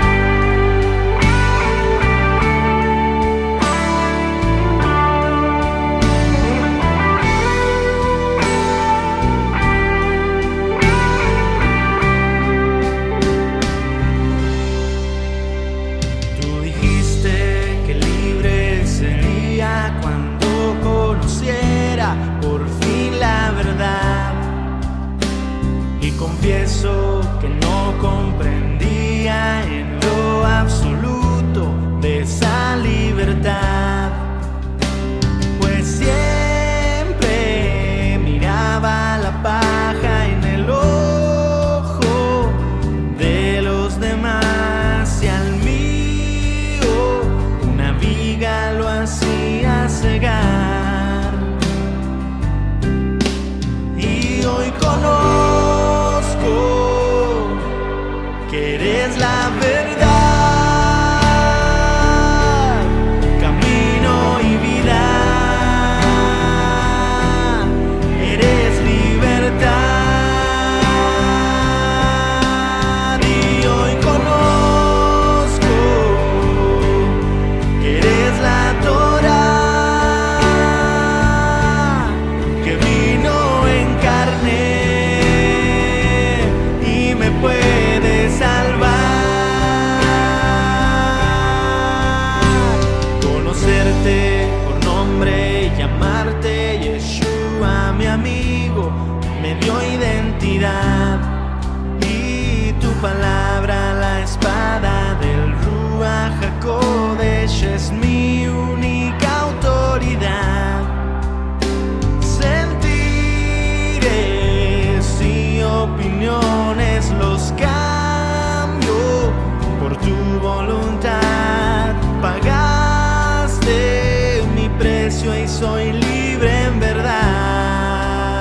Confieso que no comprendía en lo absoluto de esa libertad, pues siempre miraba la paja en el ojo de los demás y al mío una viga lo hacía cegar. Y hoy conozco que eres la verdad, camino y vida, eres libertad. Y hoy conozco que eres la Torah, que vino en carne y me puede salvar. Conocerte por nombre y llamarte Yeshua, mi amigo, me dio identidad. Y tu palabra, la espada del Ruach HaKodesh, es mi única autoridad. Sentires y opiniones los cambio por tu voluntad. Pagaste mi precio y soy libre en verdad.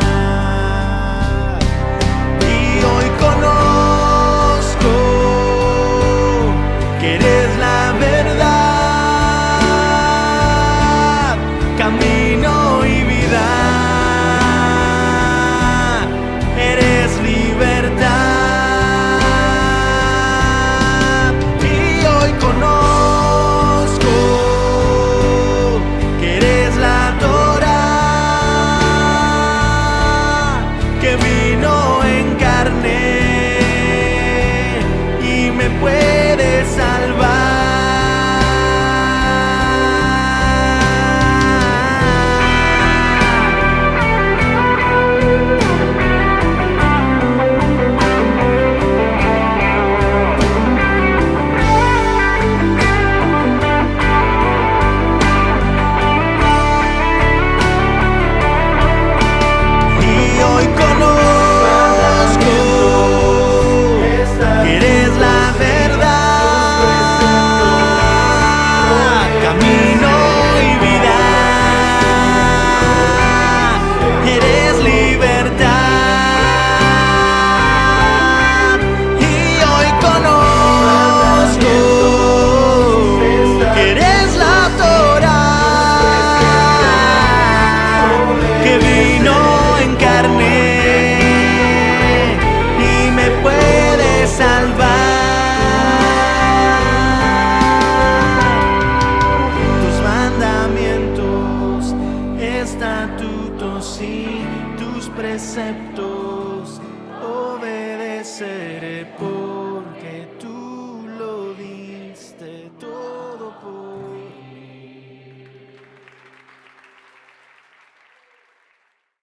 Y hoy conozco que eres la verdad,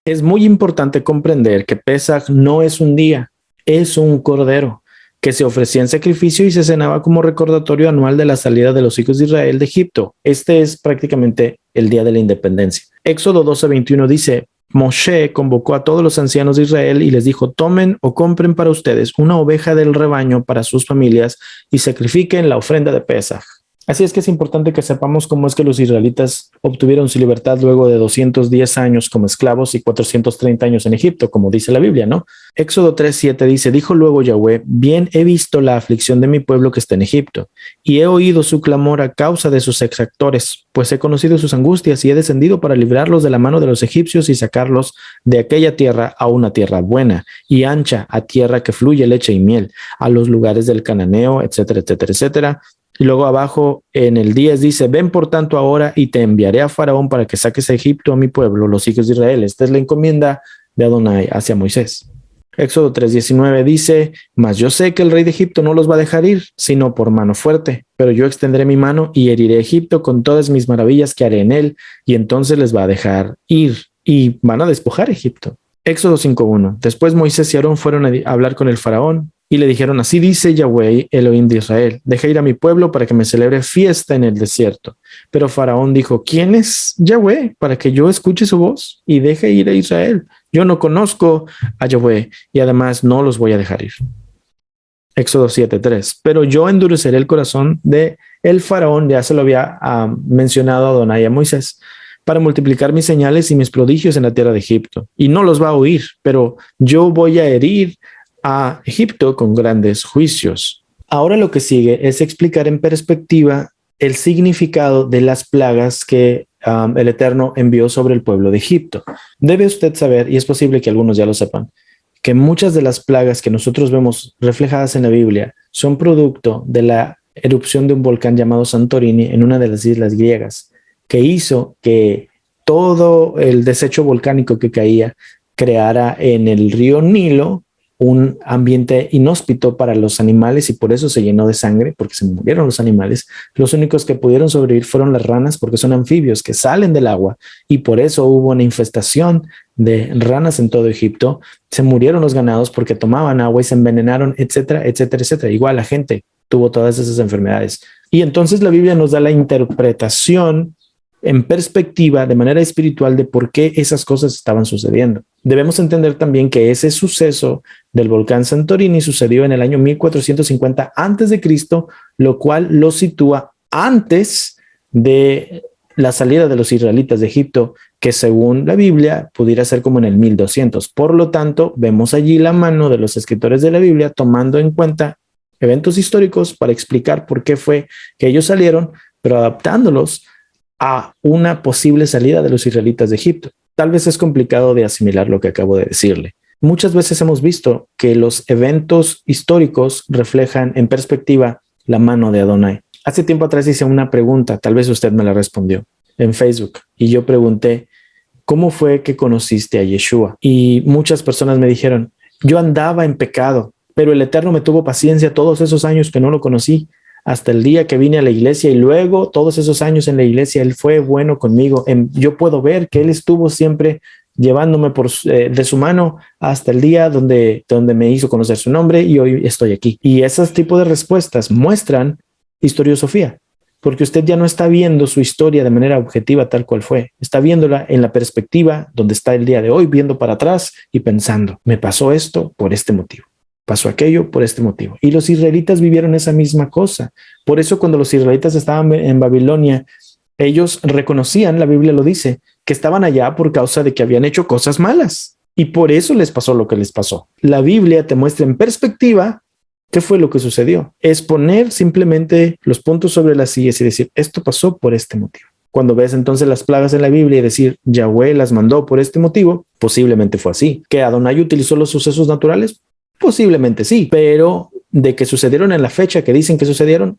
Es muy importante comprender que Pesaj no es un día, es un cordero que se ofrecía en sacrificio y se cenaba como recordatorio anual de la salida de los hijos de Israel de Egipto. Este es prácticamente el día de la independencia. Éxodo 12:21 dice: Moshe convocó a todos los ancianos de Israel y les dijo: tomen o compren para ustedes una oveja del rebaño para sus familias y sacrifiquen la ofrenda de Pesaj. Así es que es importante que sepamos cómo es que los israelitas obtuvieron su libertad luego de 210 años como esclavos y 430 años en Egipto, como dice la Biblia, ¿no? Éxodo 3:7 dice: dijo luego Yahweh: bien he visto la aflicción de mi pueblo que está en Egipto, y he oído su clamor a causa de sus exactores, pues he conocido sus angustias y he descendido para librarlos de la mano de los egipcios y sacarlos de aquella tierra a una tierra buena y ancha, a tierra que fluye leche y miel, a los lugares del cananeo, etcétera, etcétera, etcétera. Y luego abajo en el 10 dice: ven por tanto ahora y te enviaré a Faraón para que saques a Egipto a mi pueblo, los hijos de Israel. Esta es la encomienda de Adonai hacia Moisés. Éxodo 3:19 dice: mas yo sé que el rey de Egipto no los va a dejar ir, sino por mano fuerte, pero yo extenderé mi mano y heriré a Egipto con todas mis maravillas que haré en él, y entonces les va a dejar ir y van a despojar a Egipto. Éxodo 5:1. Después Moisés y Aarón fueron a hablar con el faraón y le dijeron: así dice Yahweh, Elohim de Israel, deja ir a mi pueblo para que me celebre fiesta en el desierto. Pero Faraón dijo: ¿quién es Yahweh para que yo escuche su voz y deje ir a Israel? Yo no conozco a Yahweh y además no los voy a dejar ir. Éxodo 7:3. Pero yo endureceré el corazón de el faraón, ya se lo había mencionado Adonai a Moisés, para multiplicar mis señales y mis prodigios en la tierra de Egipto. Y no los va a oír, pero yo voy a herir a Egipto con grandes juicios. Ahora lo que sigue es explicar en perspectiva el significado de las plagas que el Eterno envió sobre el pueblo de Egipto. Debe usted saber, y es posible que algunos ya lo sepan, que muchas de las plagas que nosotros vemos reflejadas en la Biblia son producto de la erupción de un volcán llamado Santorini en una de las islas griegas, que hizo que todo el desecho volcánico que caía creara en el río Nilo un ambiente inhóspito para los animales y por eso se llenó de sangre, porque se murieron los animales. Los únicos que pudieron sobrevivir fueron las ranas, porque son anfibios que salen del agua y por eso hubo una infestación de ranas en todo Egipto. Se murieron los ganados porque tomaban agua y se envenenaron, etcétera, etcétera, etcétera. Igual la gente tuvo todas esas enfermedades. Y entonces la Biblia nos da la interpretación en perspectiva de manera espiritual de por qué esas cosas estaban sucediendo. Debemos entender también que ese suceso del volcán Santorini sucedió en el año 1450 antes de Cristo, lo cual lo sitúa antes de la salida de los israelitas de Egipto, que según la Biblia pudiera ser como en el 1200. Por lo tanto, vemos allí la mano de los escritores de la Biblia tomando en cuenta eventos históricos para explicar por qué fue que ellos salieron, pero adaptándolos a una posible salida de los israelitas de Egipto. Tal vez es complicado de asimilar lo que acabo de decirle. Muchas veces hemos visto que los eventos históricos reflejan en perspectiva la mano de Adonai. Hace tiempo atrás hice una pregunta, tal vez usted me la respondió en Facebook, y yo pregunté: ¿cómo fue que conociste a Yeshua? Y muchas personas me dijeron: yo andaba en pecado, pero el Eterno me tuvo paciencia todos esos años que no lo conocí, hasta el día que vine a la iglesia, y luego todos esos años en la iglesia Él fue bueno conmigo. Yo puedo ver que Él estuvo siempre llevándome de su mano hasta el día donde me hizo conocer su nombre y hoy estoy aquí. Y esos tipos de respuestas muestran historiosofía, porque usted ya no está viendo su historia de manera objetiva tal cual fue, está viéndola en la perspectiva donde está el día de hoy, viendo para atrás y pensando: me pasó esto por este motivo, pasó aquello por este motivo. Y los israelitas vivieron esa misma cosa. Por eso cuando los israelitas estaban en Babilonia, ellos reconocían, la Biblia lo dice, que estaban allá por causa de que habían hecho cosas malas. Y por eso les pasó lo que les pasó. La Biblia te muestra en perspectiva qué fue lo que sucedió. Es poner simplemente los puntos sobre las sillas y decir: esto pasó por este motivo. Cuando ves entonces las plagas en la Biblia y decir: Yahweh las mandó por este motivo, posiblemente fue así. ¿Que Adonai utilizó los sucesos naturales? Posiblemente sí, pero de que sucedieron en la fecha que dicen que sucedieron,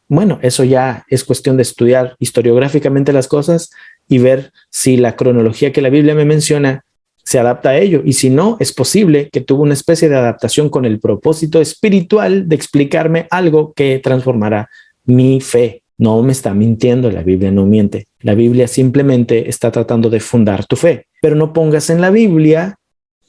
bueno, eso ya es cuestión de estudiar historiográficamente las cosas y ver si la cronología que la Biblia me menciona se adapta a ello. Y si no, es posible que tuvo una especie de adaptación con el propósito espiritual de explicarme algo que transformará mi fe. No me está mintiendo, la Biblia no miente. La Biblia simplemente está tratando de fundar tu fe. pero no pongas en la Biblia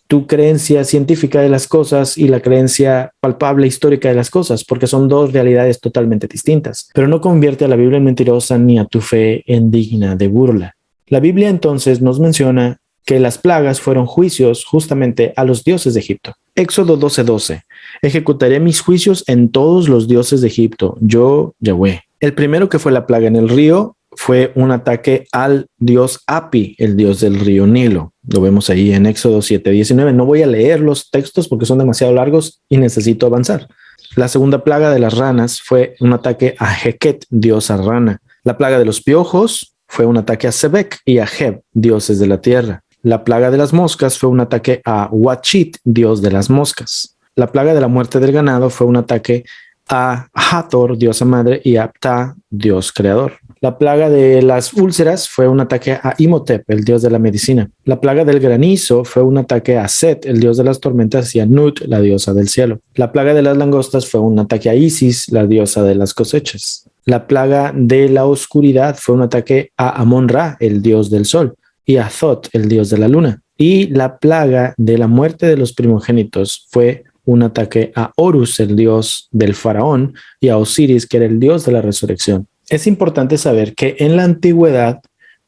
tu creencia científica de las cosas y la creencia palpable histórica de las cosas, porque son dos realidades totalmente distintas. Pero no convierte a la Biblia en mentirosa ni a tu fe en digna de burla. La Biblia entonces nos menciona que las plagas fueron juicios justamente a los dioses de Egipto. Éxodo 12:12. Ejecutaré mis juicios en todos los dioses de Egipto, yo, Yahweh. El primero, que fue la plaga en el río, fue un ataque al dios Api, el dios del río Nilo. Lo vemos ahí en Éxodo 7:19. No voy a leer los textos porque son demasiado largos y necesito avanzar. La segunda plaga de las ranas fue un ataque a Heket, diosa rana. La plaga de los piojos fue un ataque a Sebek y a Heb, dioses de la tierra. La plaga de las moscas fue un ataque a Wachit, dios de las moscas. La plaga de la muerte del ganado fue un ataque a Hathor, diosa madre, y a Ptah, dios creador. La plaga de las úlceras fue un ataque a Imhotep, el dios de la medicina. La plaga del granizo fue un ataque a Set, el dios de las tormentas, y a Nut, la diosa del cielo. La plaga de las langostas fue un ataque a Isis, la diosa de las cosechas. La plaga de la oscuridad fue un ataque a Amon-Ra, el dios del sol, y a Thoth, el dios de la luna. Y la plaga de la muerte de los primogénitos fue un ataque a Horus, el dios del faraón, y a Osiris, que era el dios de la resurrección. Es importante saber que en la antigüedad,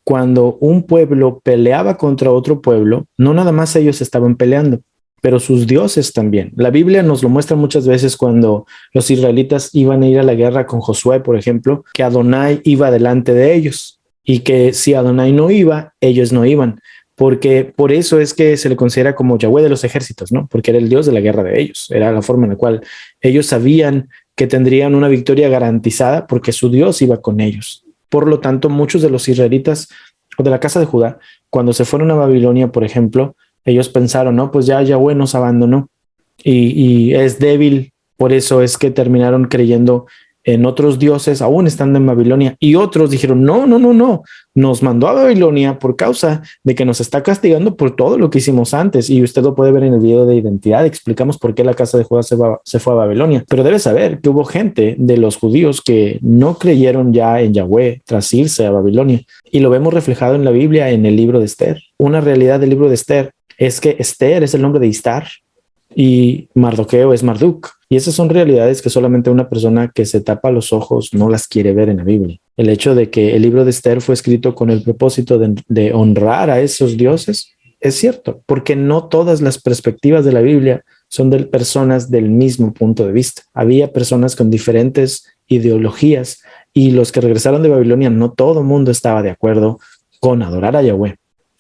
cuando un pueblo peleaba contra otro pueblo, no nada más ellos estaban peleando, pero sus dioses también. La Biblia nos lo muestra muchas veces cuando los israelitas iban a ir a la guerra con Josué, por ejemplo, que Adonai iba delante de ellos y que si Adonai no iba, ellos no iban. Porque por eso es que se le considera como Yahweh de los ejércitos, ¿no? Porque era el Dios de la guerra de ellos. Era la forma en la cual ellos sabían que tendrían una victoria garantizada porque su Dios iba con ellos. Por lo tanto, muchos de los israelitas o de la casa de Judá, cuando se fueron a Babilonia, por ejemplo, ellos pensaron, no, pues ya Yahweh nos abandonó y es débil. Por eso es que terminaron creyendo en otros dioses, aún estando en Babilonia, y otros dijeron, no, nos mandó a Babilonia por causa de que nos está castigando por todo lo que hicimos antes, y usted lo puede ver en el video de identidad, explicamos por qué la casa de Judá se fue a Babilonia, pero debe saber que hubo gente de los judíos que no creyeron ya en Yahweh tras irse a Babilonia, y lo vemos reflejado en la Biblia, en el libro de Esther. Una realidad del libro de Esther es que Esther es el nombre de Istar, y Mardoqueo es Marduk. Y esas son realidades que solamente una persona que se tapa los ojos no las quiere ver en la Biblia. El hecho de que el libro de Esther fue escrito con el propósito de honrar a esos dioses es cierto, porque no todas las perspectivas de la Biblia son de personas del mismo punto de vista. Había personas con diferentes ideologías y los que regresaron de Babilonia, no todo el mundo estaba de acuerdo con adorar a Yahweh.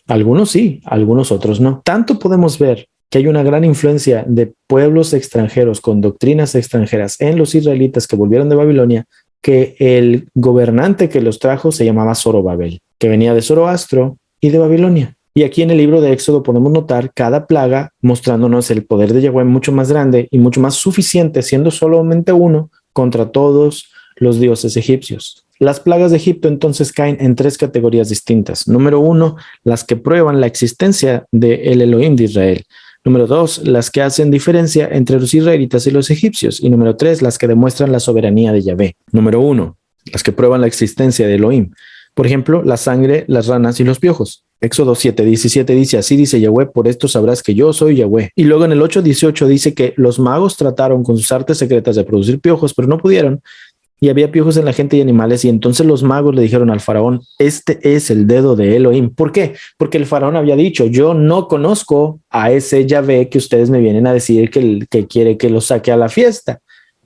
Algunos sí, algunos otros no. Tanto podemos ver que hay una gran influencia de pueblos extranjeros con doctrinas extranjeras en los israelitas que volvieron de Babilonia, que el gobernante que los trajo se llamaba Zorobabel, que venía de Zoroastro y de Babilonia. Y aquí en el libro de Éxodo podemos notar cada plaga mostrándonos el poder de Yahweh mucho más grande y mucho más suficiente, siendo solamente uno contra todos los dioses egipcios. Las plagas de Egipto entonces caen en tres categorías distintas. Número 1, las que prueban la existencia del Elohim de Israel. Número 2, las que hacen diferencia entre los israelitas y los egipcios. Y número 3, las que demuestran la soberanía de Yahvé. Número 1, las que prueban la existencia de Elohim. Por ejemplo, la sangre, las ranas y los piojos. Éxodo 7:17 dice, así dice Yahweh, por esto sabrás que yo soy Yahweh. Y luego en el 8:18 dice que los magos trataron con sus artes secretas de producir piojos, pero no pudieron. Y había piojos en la gente y animales, y entonces los magos le dijeron al faraón, este es el dedo de Elohim. ¿Por qué? Porque el faraón había dicho, yo no conozco a ese Yahvé que ustedes me vienen a decir que quiere que lo saque a la fiesta.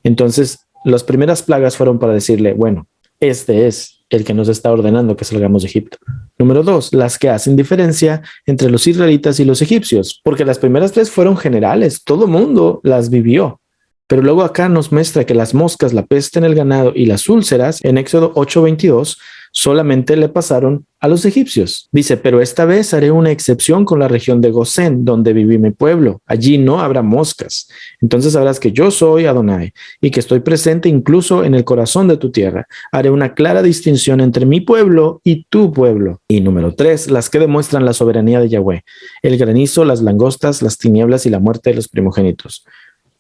Entonces, las primeras plagas fueron para decirle, bueno, este es el que nos está ordenando que salgamos de Egipto. Número 2, las que hacen diferencia entre los israelitas y los egipcios, porque las primeras tres fueron generales, todo mundo las vivió. Pero luego acá nos muestra que las moscas, la peste en el ganado y las úlceras, en Éxodo 8:22, solamente le pasaron a los egipcios. Dice, pero esta vez haré una excepción con la región de Gosén, donde viví mi pueblo. Allí no habrá moscas. Entonces sabrás que yo soy Adonai y que estoy presente incluso en el corazón de tu tierra. Haré una clara distinción entre mi pueblo y tu pueblo. Y número 3, las que demuestran la soberanía de Yahweh. El granizo, las langostas, las tinieblas y la muerte de los primogénitos.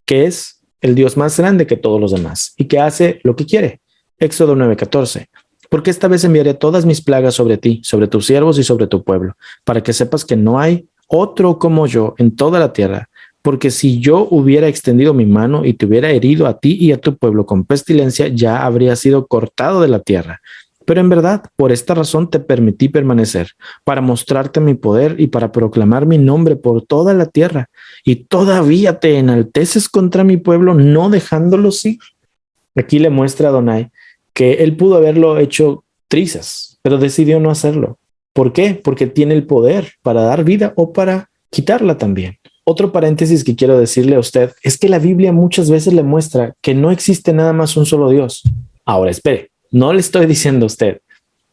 ¿Qué es? El Dios más grande que todos los demás y que hace lo que quiere. Éxodo 9:14. Porque esta vez enviaré todas mis plagas sobre ti, sobre tus siervos y sobre tu pueblo, para que sepas que no hay otro como yo en toda la tierra. Porque si yo hubiera extendido mi mano y te hubiera herido a ti y a tu pueblo con pestilencia, ya habría sido cortado de la tierra. Pero en verdad, por esta razón te permití permanecer, para mostrarte mi poder y para proclamar mi nombre por toda la tierra. Y todavía te enalteces contra mi pueblo, no dejándolos ir. Aquí le muestra a Adonai que él pudo haberlo hecho trizas, pero decidió no hacerlo. ¿Por qué? Porque tiene el poder para dar vida o para quitarla también. Otro paréntesis que quiero decirle a usted es que la Biblia muchas veces le muestra que no existe nada más un solo Dios. Ahora, espere, no le estoy diciendo a usted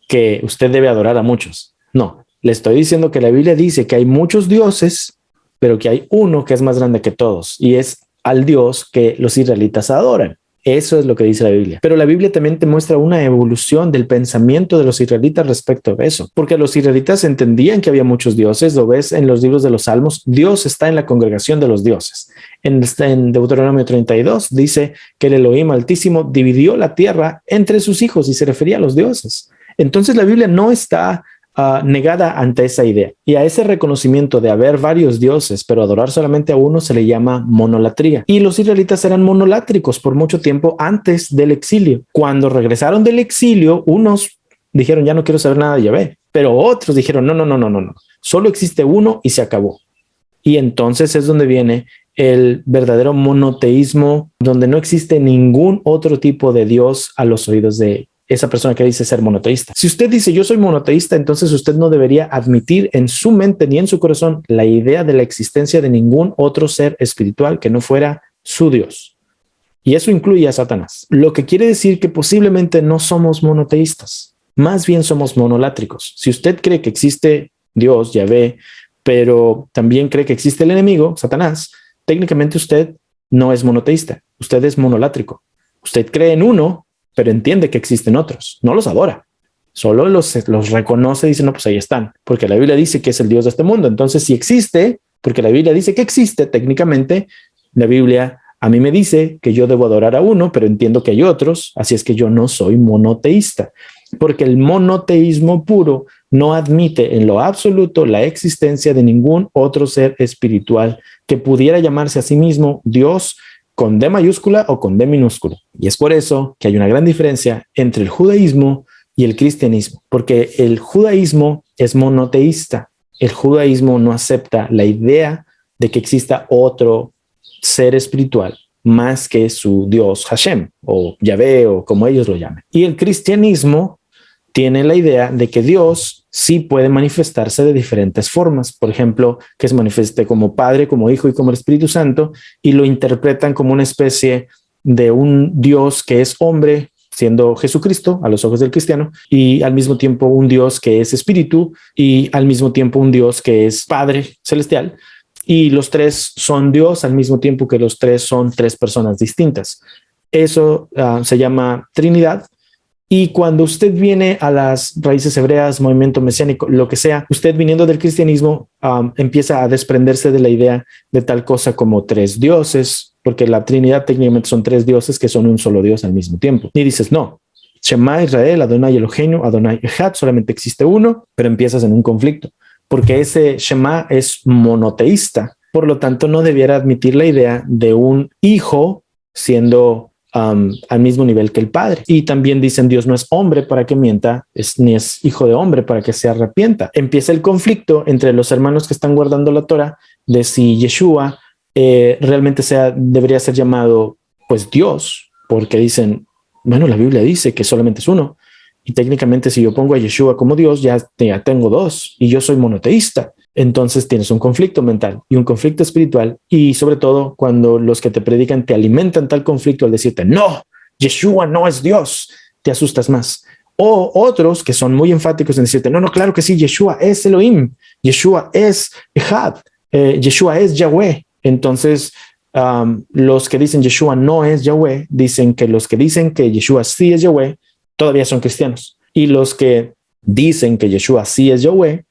que usted debe adorar a muchos. No, le estoy diciendo que la Biblia dice que hay muchos dioses, pero que hay uno que es más grande que todos y es al Dios que los israelitas adoran. Eso es lo que dice la Biblia. Pero la Biblia también te muestra una evolución del pensamiento de los israelitas respecto a eso, porque los israelitas entendían que había muchos dioses. Lo ves en los libros de los Salmos. Dios está en la congregación de los dioses. En Deuteronomio 32 dice que el Elohim Altísimo dividió la tierra entre sus hijos y se refería a los dioses. Entonces la Biblia no está negada ante esa idea, y a ese reconocimiento de haber varios dioses pero adorar solamente a uno se le llama monolatría. Y los israelitas eran monolátricos por mucho tiempo antes del exilio. Cuando regresaron del exilio, unos dijeron ya no quiero saber nada de Yahvé, pero otros dijeron no, solo existe uno y se acabó. Y entonces es donde viene el verdadero monoteísmo, donde no existe ningún otro tipo de Dios a los oídos de esa persona que dice ser monoteísta. Si usted dice yo soy monoteísta, entonces usted no debería admitir en su mente ni en su corazón la idea de la existencia de ningún otro ser espiritual que no fuera su Dios. Y eso incluye a Satanás. Lo que quiere decir que posiblemente no somos monoteístas, más bien somos monolátricos. Si usted cree que existe Dios, Yahvé, pero también cree que existe el enemigo, Satanás, técnicamente usted no es monoteísta, usted es monolátrico. Usted cree en uno, pero entiende que existen otros, no los adora, solo los reconoce y dice, no, pues ahí están, porque la Biblia dice que es el Dios de este mundo. Entonces, si existe, porque la Biblia dice que existe, técnicamente, la Biblia a mí me dice que yo debo adorar a uno, pero entiendo que hay otros, así es que yo no soy monoteísta, porque el monoteísmo puro no admite en lo absoluto la existencia de ningún otro ser espiritual que pudiera llamarse a sí mismo Dios, con D mayúscula o con D minúscula. Y es por eso que hay una gran diferencia entre el judaísmo y el cristianismo, porque el judaísmo es monoteísta. El judaísmo no acepta la idea de que exista otro ser espiritual más que su Dios Hashem o Yahvé o como ellos lo llamen. Y el cristianismo tiene la idea de que Dios sí puede manifestarse de diferentes formas. Por ejemplo, que se manifieste como Padre, como Hijo y como el Espíritu Santo, y lo interpretan como una especie de un Dios que es hombre, siendo Jesucristo a los ojos del cristiano, y al mismo tiempo un Dios que es espíritu, y al mismo tiempo un Dios que es Padre celestial, y los tres son Dios al mismo tiempo que los tres son tres personas distintas. Eso se llama Trinidad. Y cuando usted viene a las raíces hebreas, movimiento mesiánico, lo que sea, usted viniendo del cristianismo empieza a desprenderse de la idea de tal cosa como tres dioses, porque la Trinidad técnicamente son tres dioses que son un solo Dios al mismo tiempo. Y dices, no, Shema Israel, Adonai Eloheinu, Adonai Echad, solamente existe uno, pero empiezas en un conflicto, porque ese Shema es monoteísta. Por lo tanto, no debiera admitir la idea de un hijo siendo al mismo nivel que el Padre. Y también dicen Dios no es hombre para que mienta, ni es hijo de hombre para que se arrepienta. Empieza el conflicto entre los hermanos que están guardando la Torah de si Yeshua realmente debería ser llamado pues Dios, porque dicen, bueno, la Biblia dice que solamente es uno, y técnicamente si yo pongo a Yeshua como Dios ya tengo dos y yo soy monoteísta. Entonces tienes un conflicto mental y un conflicto espiritual, y sobre todo cuando los que te predican te alimentan tal conflicto al decirte, no, Yeshua no es Dios, te asustas más. O otros que son muy enfáticos en decirte, no, claro que sí, Yeshua es Elohim, Yeshua es Echad, Yeshua es Yahweh. Entonces los que dicen Yeshua no es Yahweh, dicen que los que dicen que Yeshua sí es Yahweh, todavía son cristianos. Y los que dicen que Yeshua sí es Yahweh,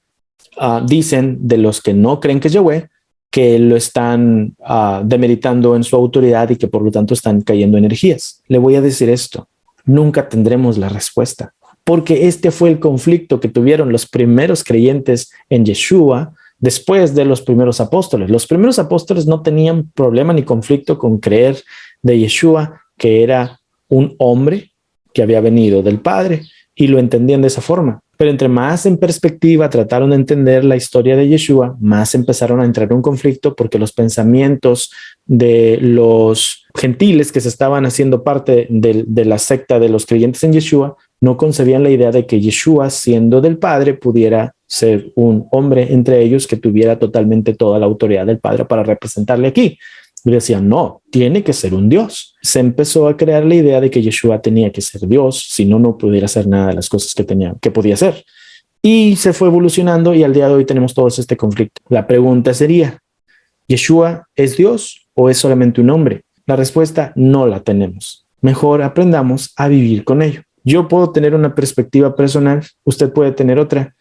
dicen de los que no creen que es Yahweh, que lo están demeritando en su autoridad y que por lo tanto están cayendo energías. Le voy a decir esto, nunca tendremos la respuesta, porque este fue el conflicto que tuvieron los primeros creyentes en Yeshua después de los primeros apóstoles. Los primeros apóstoles no tenían problema ni conflicto con creer de Yeshua, que era un hombre que había venido del Padre, y lo entendían de esa forma. Pero entre más en perspectiva trataron de entender la historia de Yeshua, más empezaron a entrar en un conflicto porque los pensamientos de los gentiles que se estaban haciendo parte de la secta de los creyentes en Yeshua no concebían la idea de que Yeshua, siendo del Padre, pudiera ser un hombre entre ellos que tuviera totalmente toda la autoridad del Padre para representarle aquí. Y decían, no, tiene que ser un Dios. Se empezó a crear la idea de que Yeshua tenía que ser Dios, si no, no pudiera hacer nada de las cosas que podía hacer. Y se fue evolucionando y al día de hoy tenemos todos este conflicto. La pregunta sería, ¿Yeshua es Dios o es solamente un hombre? La respuesta no la tenemos. Mejor aprendamos a vivir con ello. Yo puedo tener una perspectiva personal, usted puede tener otra,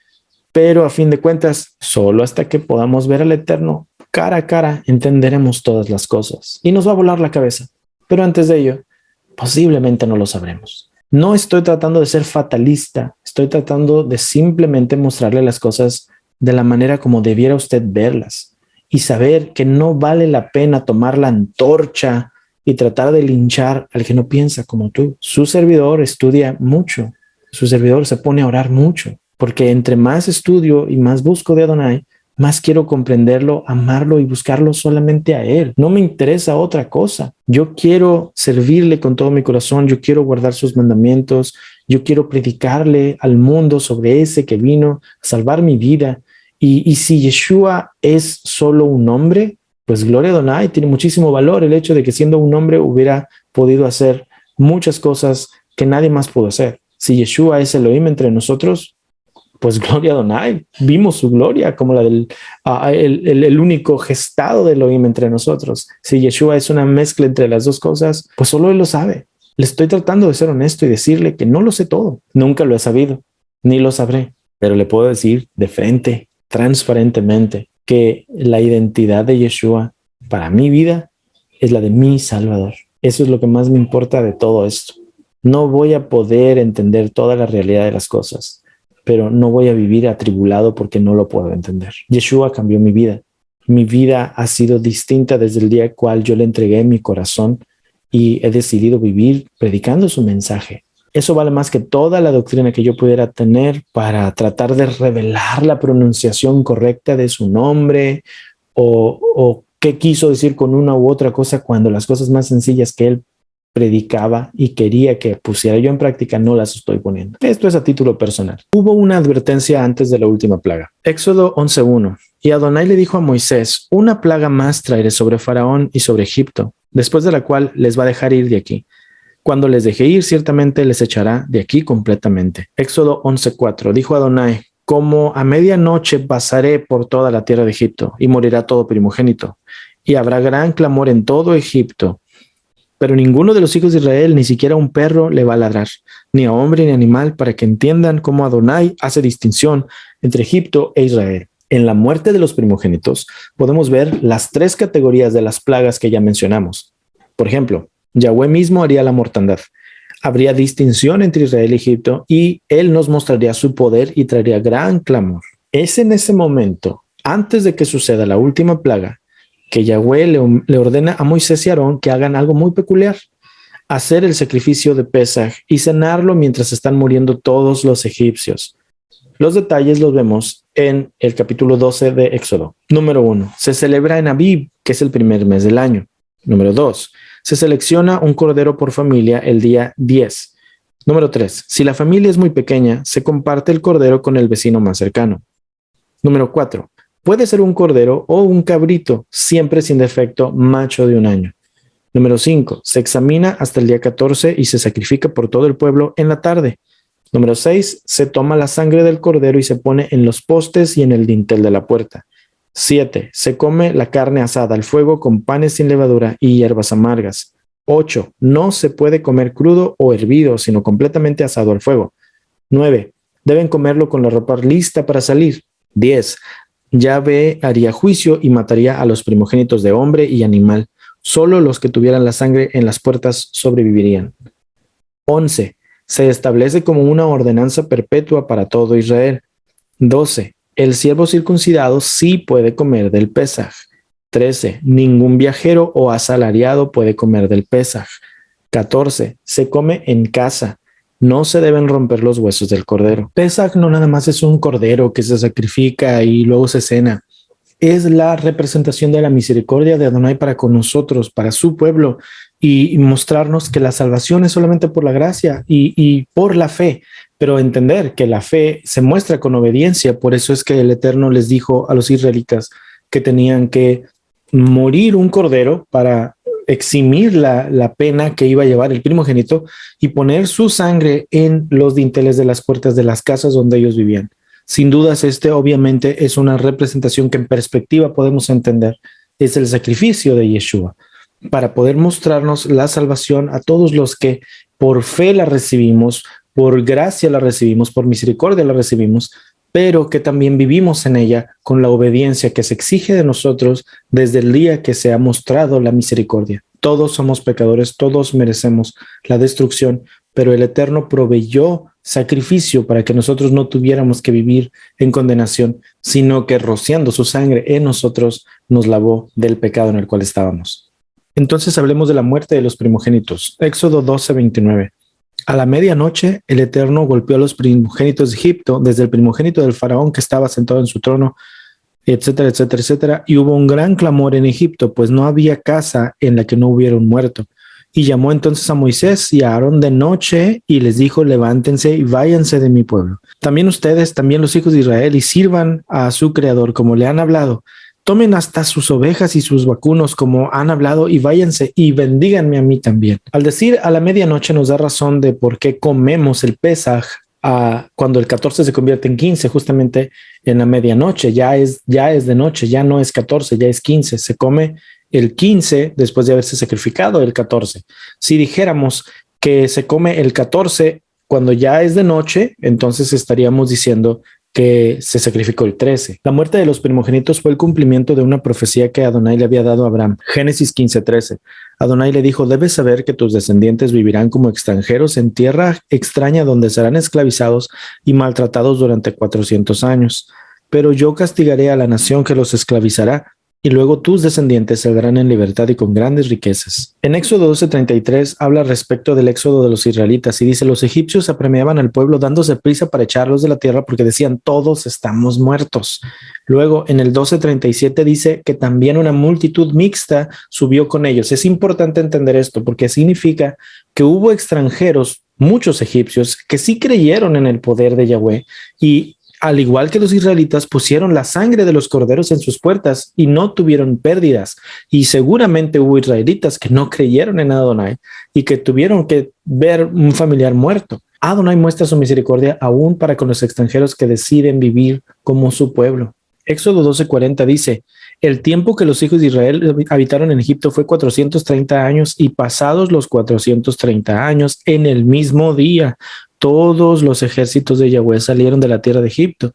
pero a fin de cuentas, solo hasta que podamos ver al Eterno cara a cara, entenderemos todas las cosas y nos va a volar la cabeza. Pero antes de ello, posiblemente no lo sabremos. No estoy tratando de ser fatalista, estoy tratando de simplemente mostrarle las cosas de la manera como debiera usted verlas y saber que no vale la pena tomar la antorcha y tratar de linchar al que no piensa como tú. Su servidor estudia mucho, su servidor se pone a orar mucho, porque entre más estudio y más busco de Adonai, más quiero comprenderlo, amarlo y buscarlo solamente a Él. No me interesa otra cosa. Yo quiero servirle con todo mi corazón, yo quiero guardar sus mandamientos, yo quiero predicarle al mundo sobre ese que vino a salvar mi vida. Y si Yeshua es solo un hombre, pues gloria a Adonai, tiene muchísimo valor el hecho de que siendo un hombre hubiera podido hacer muchas cosas que nadie más pudo hacer. Si Yeshua es Elohim entre nosotros, pues gloria a Adonai, vimos su gloria como la del el único gestado de Elohim entre nosotros. Si Yeshua es una mezcla entre las dos cosas, pues solo Él lo sabe. Le estoy tratando de ser honesto y decirle que no lo sé todo. Nunca lo he sabido, ni lo sabré, pero le puedo decir de frente, transparentemente, que la identidad de Yeshua para mi vida es la de mi Salvador. Eso es lo que más me importa de todo esto. No voy a poder entender toda la realidad de las cosas, pero no voy a vivir atribulado porque no lo puedo entender. Yeshua cambió mi vida. Mi vida ha sido distinta desde el día cual yo le entregué mi corazón y he decidido vivir predicando su mensaje. Eso vale más que toda la doctrina que yo pudiera tener para tratar de revelar la pronunciación correcta de su nombre o qué quiso decir con una u otra cosa cuando las cosas más sencillas que él predicaba y quería que pusiera yo en práctica, no las estoy poniendo. Esto es a título personal. Hubo una advertencia antes de la última plaga. Éxodo 11:1. Y Adonai le dijo a Moisés, una plaga más traeré sobre Faraón y sobre Egipto, después de la cual les va a dejar ir de aquí. Cuando les deje ir, ciertamente les echará de aquí completamente. Éxodo 11:4. Dijo Adonai, como a medianoche pasaré por toda la tierra de Egipto y morirá todo primogénito. Y habrá gran clamor en todo Egipto. Pero ninguno de los hijos de Israel, ni siquiera un perro, le va a ladrar, ni a hombre ni animal, para que entiendan cómo Adonai hace distinción entre Egipto e Israel. En la muerte de los primogénitos podemos ver las tres categorías de las plagas que ya mencionamos. Por ejemplo, Yahweh mismo haría la mortandad. Habría distinción entre Israel y Egipto y Él nos mostraría su poder y traería gran clamor. Es en ese momento, antes de que suceda la última plaga, que Yahweh le ordena a Moisés y Aarón que hagan algo muy peculiar, hacer el sacrificio de Pesaj y cenarlo mientras están muriendo todos los egipcios. Los detalles los vemos en el capítulo 12 de Éxodo. Número 1. Se celebra en Abib, que es el primer mes del año. Número 2. Se selecciona un cordero por familia el día 10. Número 3. Si la familia es muy pequeña, se comparte el cordero con el vecino más cercano. Número 4. Puede ser un cordero o un cabrito, siempre sin defecto, macho de un año. Número 5. Se examina hasta el día 14 y se sacrifica por todo el pueblo en la tarde. Número 6. Se toma la sangre del cordero y se pone en los postes y en el dintel de la puerta. 7. Se come la carne asada al fuego con panes sin levadura y hierbas amargas. 8. No se puede comer crudo o hervido, sino completamente asado al fuego. 9. Deben comerlo con la ropa lista para salir. 10. Yahvé haría juicio y mataría a los primogénitos de hombre y animal. Solo los que tuvieran la sangre en las puertas sobrevivirían. 11. Se establece como una ordenanza perpetua para todo Israel. 12. El siervo circuncidado sí puede comer del Pesaj. 13. Ningún viajero o asalariado puede comer del Pesaj. 14. Se come en casa. No se deben romper los huesos del cordero. Pesaj no nada más es un cordero que se sacrifica y luego se cena. Es la representación de la misericordia de Adonai para con nosotros, para su pueblo, y mostrarnos que la salvación es solamente por la gracia y por la fe, pero entender que la fe se muestra con obediencia. Por eso es que el Eterno les dijo a los israelitas que tenían que morir un cordero para eximir la pena que iba a llevar el primogénito y poner su sangre en los dinteles de las puertas de las casas donde ellos vivían. Sin dudas, obviamente es una representación que en perspectiva podemos entender. Es el sacrificio de Yeshua para poder mostrarnos la salvación a todos los que por fe la recibimos, por gracia la recibimos, por misericordia la recibimos, pero que también vivimos en ella con la obediencia que se exige de nosotros desde el día que se ha mostrado la misericordia. Todos somos pecadores, todos merecemos la destrucción, pero el Eterno proveyó sacrificio para que nosotros no tuviéramos que vivir en condenación, sino que rociando su sangre en nosotros nos lavó del pecado en el cual estábamos. Entonces hablemos de la muerte de los primogénitos. Éxodo 12:29. A la medianoche el Eterno golpeó a los primogénitos de Egipto, desde el primogénito del faraón que estaba sentado en su trono, etcétera, etcétera, etcétera, y hubo un gran clamor en Egipto, pues no había casa en la que no hubiera un muerto. Y llamó entonces a Moisés y a Aarón de noche y les dijo: levántense y váyanse de mi pueblo. También ustedes, también los hijos de Israel, y sirvan a su Creador como le han hablado. Tomen hasta sus ovejas y sus vacunos como han hablado y váyanse y bendíganme a mí también. Al decir a la medianoche nos da razón de por qué comemos el Pesaj cuando el 14 se convierte en 15, justamente en la medianoche. Ya es de noche, ya no es 14, ya es 15. Se come el 15 después de haberse sacrificado el 14. Si dijéramos que se come el 14 cuando ya es de noche, entonces estaríamos diciendo que se sacrificó el 13. La muerte de los primogénitos fue el cumplimiento de una profecía que Adonai le había dado a Abraham. Génesis 15:13. Adonai le dijo: debes saber que tus descendientes vivirán como extranjeros en tierra extraña donde serán esclavizados y maltratados durante 400 años. Pero yo castigaré a la nación que los esclavizará, y luego tus descendientes saldrán en libertad y con grandes riquezas. En Éxodo 12:33 habla respecto del éxodo de los israelitas y dice: los egipcios apremiaban al pueblo dándose prisa para echarlos de la tierra porque decían: todos estamos muertos. Luego en el 12:37 dice que también una multitud mixta subió con ellos. Es importante entender esto porque significa que hubo extranjeros, muchos egipcios, que sí creyeron en el poder de Yahweh y al igual que los israelitas, pusieron la sangre de los corderos en sus puertas y no tuvieron pérdidas. Y seguramente hubo israelitas que no creyeron en Adonai y que tuvieron que ver un familiar muerto. Adonai muestra su misericordia aún para con los extranjeros que deciden vivir como su pueblo. Éxodo 12:40 dice: el tiempo que los hijos de Israel habitaron en Egipto fue 430 años, y pasados los 430 años, en el mismo día, todos los ejércitos de Yahweh salieron de la tierra de Egipto.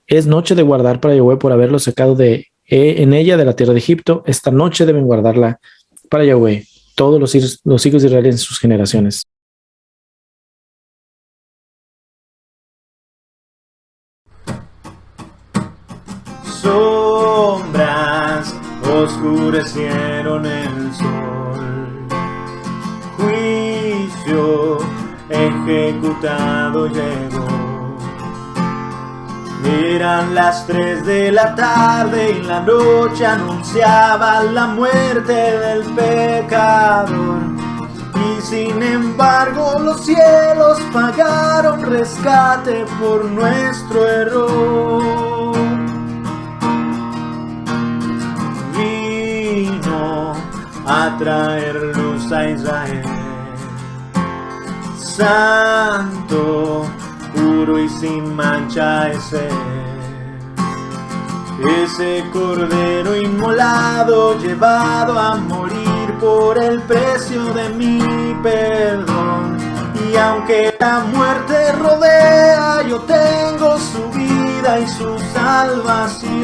Es noche de guardar para Yahweh por haberlos sacado en ella de la tierra de Egipto. Esta noche deben guardarla para Yahweh todos los hijos de Israel en sus generaciones. Sombras oscurecieron el sol, juicio ejecutado llegó. Eran las 3 de la tarde y la noche anunciaba la muerte del pecador. Y sin embargo los cielos pagaron rescate por nuestro error. Vino a traer luz a Israel, santo, puro y sin mancha es él. Ese cordero inmolado, llevado a morir por el precio de mi perdón. Y aunque la muerte rodea, yo tengo su vida y su salvación.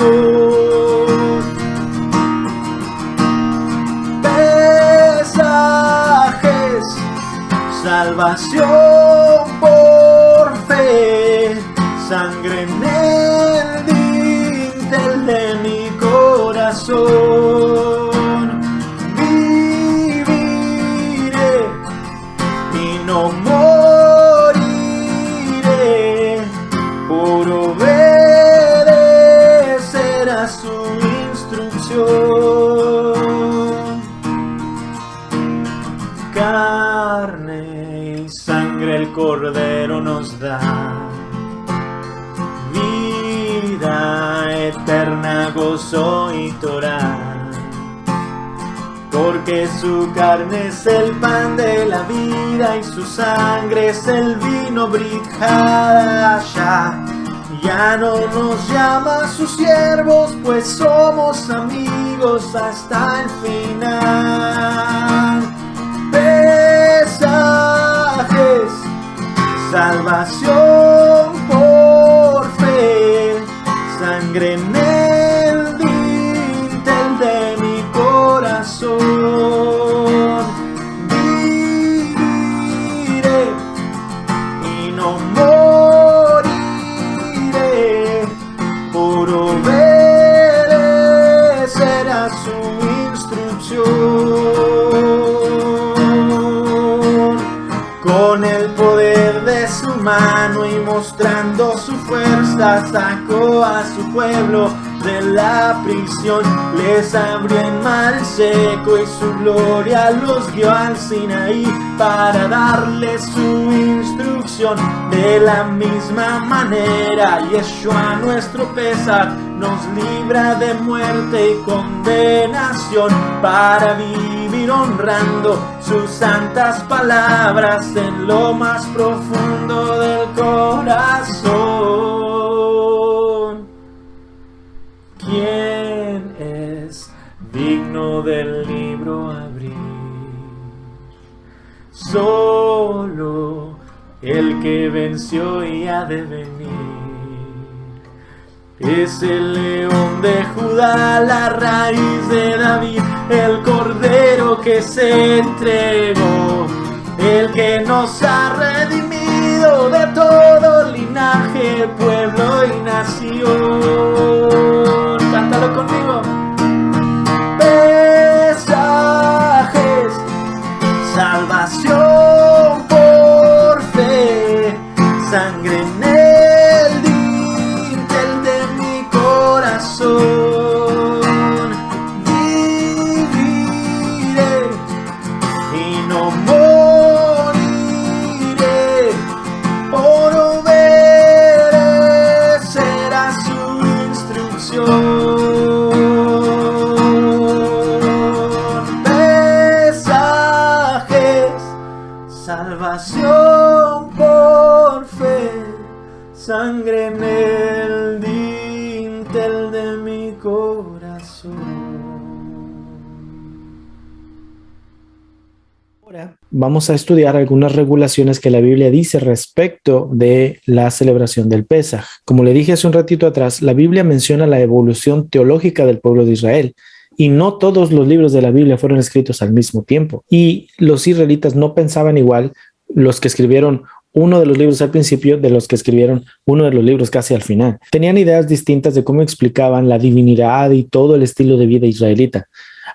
Pesajes, salvación por fe, sangre en el dintel de mi corazón. Viviré y no moriré por obedecer a su instrucción. Carne y sangre el Cordero nos da, vida eterna, gozo y Torah. Porque su carne es el pan de la vida y su sangre es el vino Brit Hadashah. Ya no nos llama sus siervos, pues somos amigos hasta el final. Pesajes, salvación por fe, sangre en el dintel de mi corazón. Viviré y no moriré por obedecer a su instrucción. Con el poder de su mano y mostrando su fuerza, sacó a su pueblo de la prisión. Les abrió en mar seco y su gloria los guió al Sinaí para darles su instrucción. De la misma manera, Yeshua, nuestro Pesach, nos libra de muerte y condenación para vivir honrando sus santas palabras en lo más profundo del corazón. ¿Quién es digno del libro abrir? Solo el que venció y ha de venir. Es el león de Judá, la raíz de David, el cordero que se entregó, el que nos ha redimido de todo linaje, pueblo y nación. Cántalo conmigo. Pesajes, salvación por fe, sangre en el dintel de mi corazón. Viviré y no moriré por obedecer a su instrucción. Pesajes, salvación por fe, sangre en el dintel de mi corazón. Ahora vamos a estudiar algunas regulaciones que la Biblia dice respecto de la celebración del Pesaj. Como le dije hace un ratito atrás, la Biblia menciona la evolución teológica del pueblo de Israel. Y no todos los libros de la Biblia fueron escritos al mismo tiempo. Y los israelitas no pensaban igual los que escribieron uno de los libros al principio de los que escribieron uno de los libros casi al final. Tenían ideas distintas de cómo explicaban la divinidad y todo el estilo de vida israelita.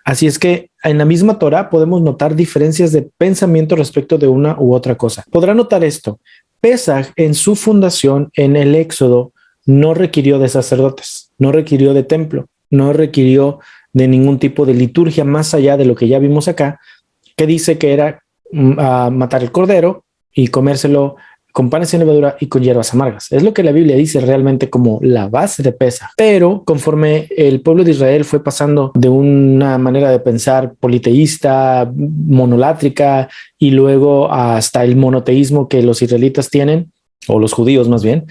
Así es que en la misma Torá podemos notar diferencias de pensamiento respecto de una u otra cosa. Podrá notar esto. Pesaj en su fundación en el Éxodo no requirió de sacerdotes, no requirió de templo, no requirió de ningún tipo de liturgia más allá de lo que ya vimos acá, que dice que era matar el cordero y comérselo con panes sin levadura y con hierbas amargas. Es lo que la Biblia dice realmente como la base de Pesaj. Pero conforme el pueblo de Israel fue pasando de una manera de pensar politeísta, monolátrica, y luego hasta el monoteísmo que los israelitas tienen, o los judíos más bien,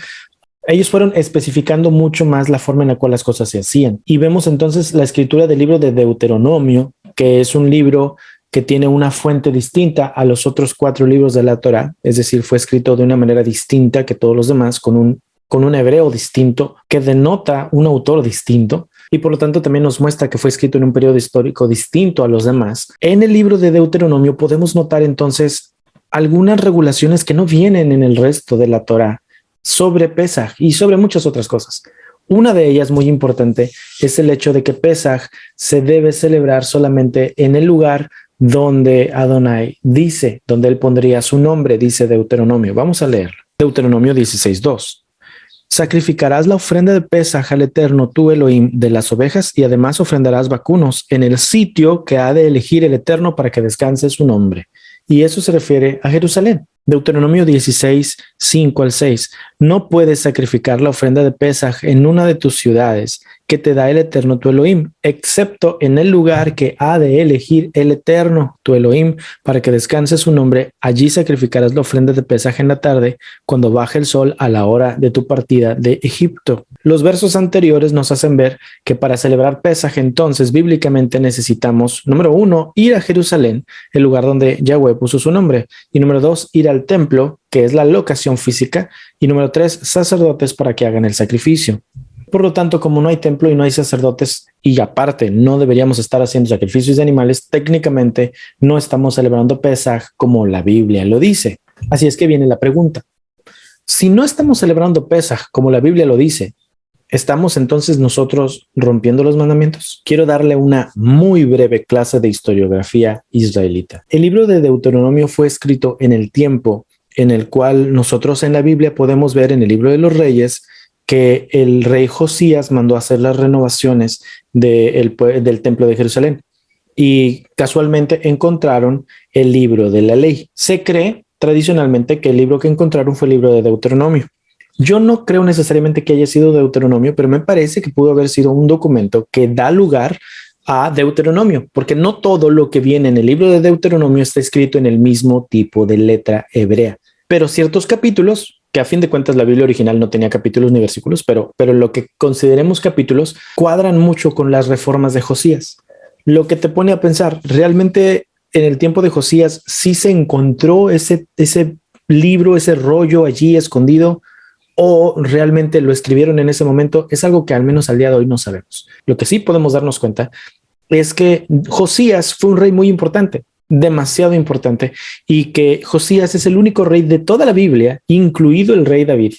ellos fueron especificando mucho más la forma en la cual las cosas se hacían. Y vemos entonces la escritura del libro de Deuteronomio, que es un libro que tiene una fuente distinta a los otros 4 libros de la Torá, es decir, fue escrito de una manera distinta que todos los demás, con un hebreo distinto, que denota un autor distinto, y por lo tanto también nos muestra que fue escrito en un periodo histórico distinto a los demás. En el libro de Deuteronomio podemos notar entonces algunas regulaciones que no vienen en el resto de la Torá sobre Pesaj y sobre muchas otras cosas. Una de ellas muy importante es el hecho de que Pesaj se debe celebrar solamente en el lugar donde Adonai dice, donde él pondría su nombre, dice Deuteronomio. Vamos a leer. Deuteronomio 16:2. Sacrificarás la ofrenda de Pesaj al Eterno, tu Elohim, de las ovejas, y además ofrendarás vacunos en el sitio que ha de elegir el Eterno para que descanse su nombre. Y eso se refiere a Jerusalén. Deuteronomio 16:5-6. No puedes sacrificar la ofrenda de Pesaj en una de tus ciudades que te da el Eterno tu Elohim, excepto en el lugar que ha de elegir el Eterno tu Elohim para que descanse su nombre. Allí sacrificarás la ofrenda de Pesaj en la tarde, cuando baje el sol a la hora de tu partida de Egipto. Los versos anteriores nos hacen ver que para celebrar Pesaj, entonces, bíblicamente necesitamos, número 1, ir a Jerusalén, el lugar donde Yahweh puso su nombre, y número 2, ir al templo, que es la locación física, y número 3, sacerdotes para que hagan el sacrificio. Por lo tanto, como no hay templo y no hay sacerdotes, y aparte no deberíamos estar haciendo sacrificios de animales, técnicamente no estamos celebrando Pesaj como la Biblia lo dice. Así es que viene la pregunta. Si no estamos celebrando Pesaj como la Biblia lo dice, ¿estamos entonces nosotros rompiendo los mandamientos? Quiero darle una muy breve clase de historiografía israelita. El libro de Deuteronomio fue escrito en el tiempo en el cual nosotros en la Biblia podemos ver en el libro de los Reyes que el rey Josías mandó hacer las renovaciones del templo de Jerusalén y casualmente encontraron el libro de la ley. Se cree tradicionalmente que el libro que encontraron fue el libro de Deuteronomio. Yo no creo necesariamente que haya sido Deuteronomio, pero me parece que pudo haber sido un documento que da lugar a Deuteronomio, porque no todo lo que viene en el libro de Deuteronomio está escrito en el mismo tipo de letra hebrea, pero ciertos capítulos, que a fin de cuentas la Biblia original no tenía capítulos ni versículos, pero lo que consideremos capítulos cuadran mucho con las reformas de Josías. Lo que te pone a pensar, realmente en el tiempo de Josías sí se encontró ese libro, ese rollo allí escondido, o realmente lo escribieron en ese momento, es algo que al menos al día de hoy no sabemos. Lo que sí podemos darnos cuenta es que Josías fue un rey muy importante, demasiado importante, y que Josías es el único rey de toda la Biblia, incluido el rey David,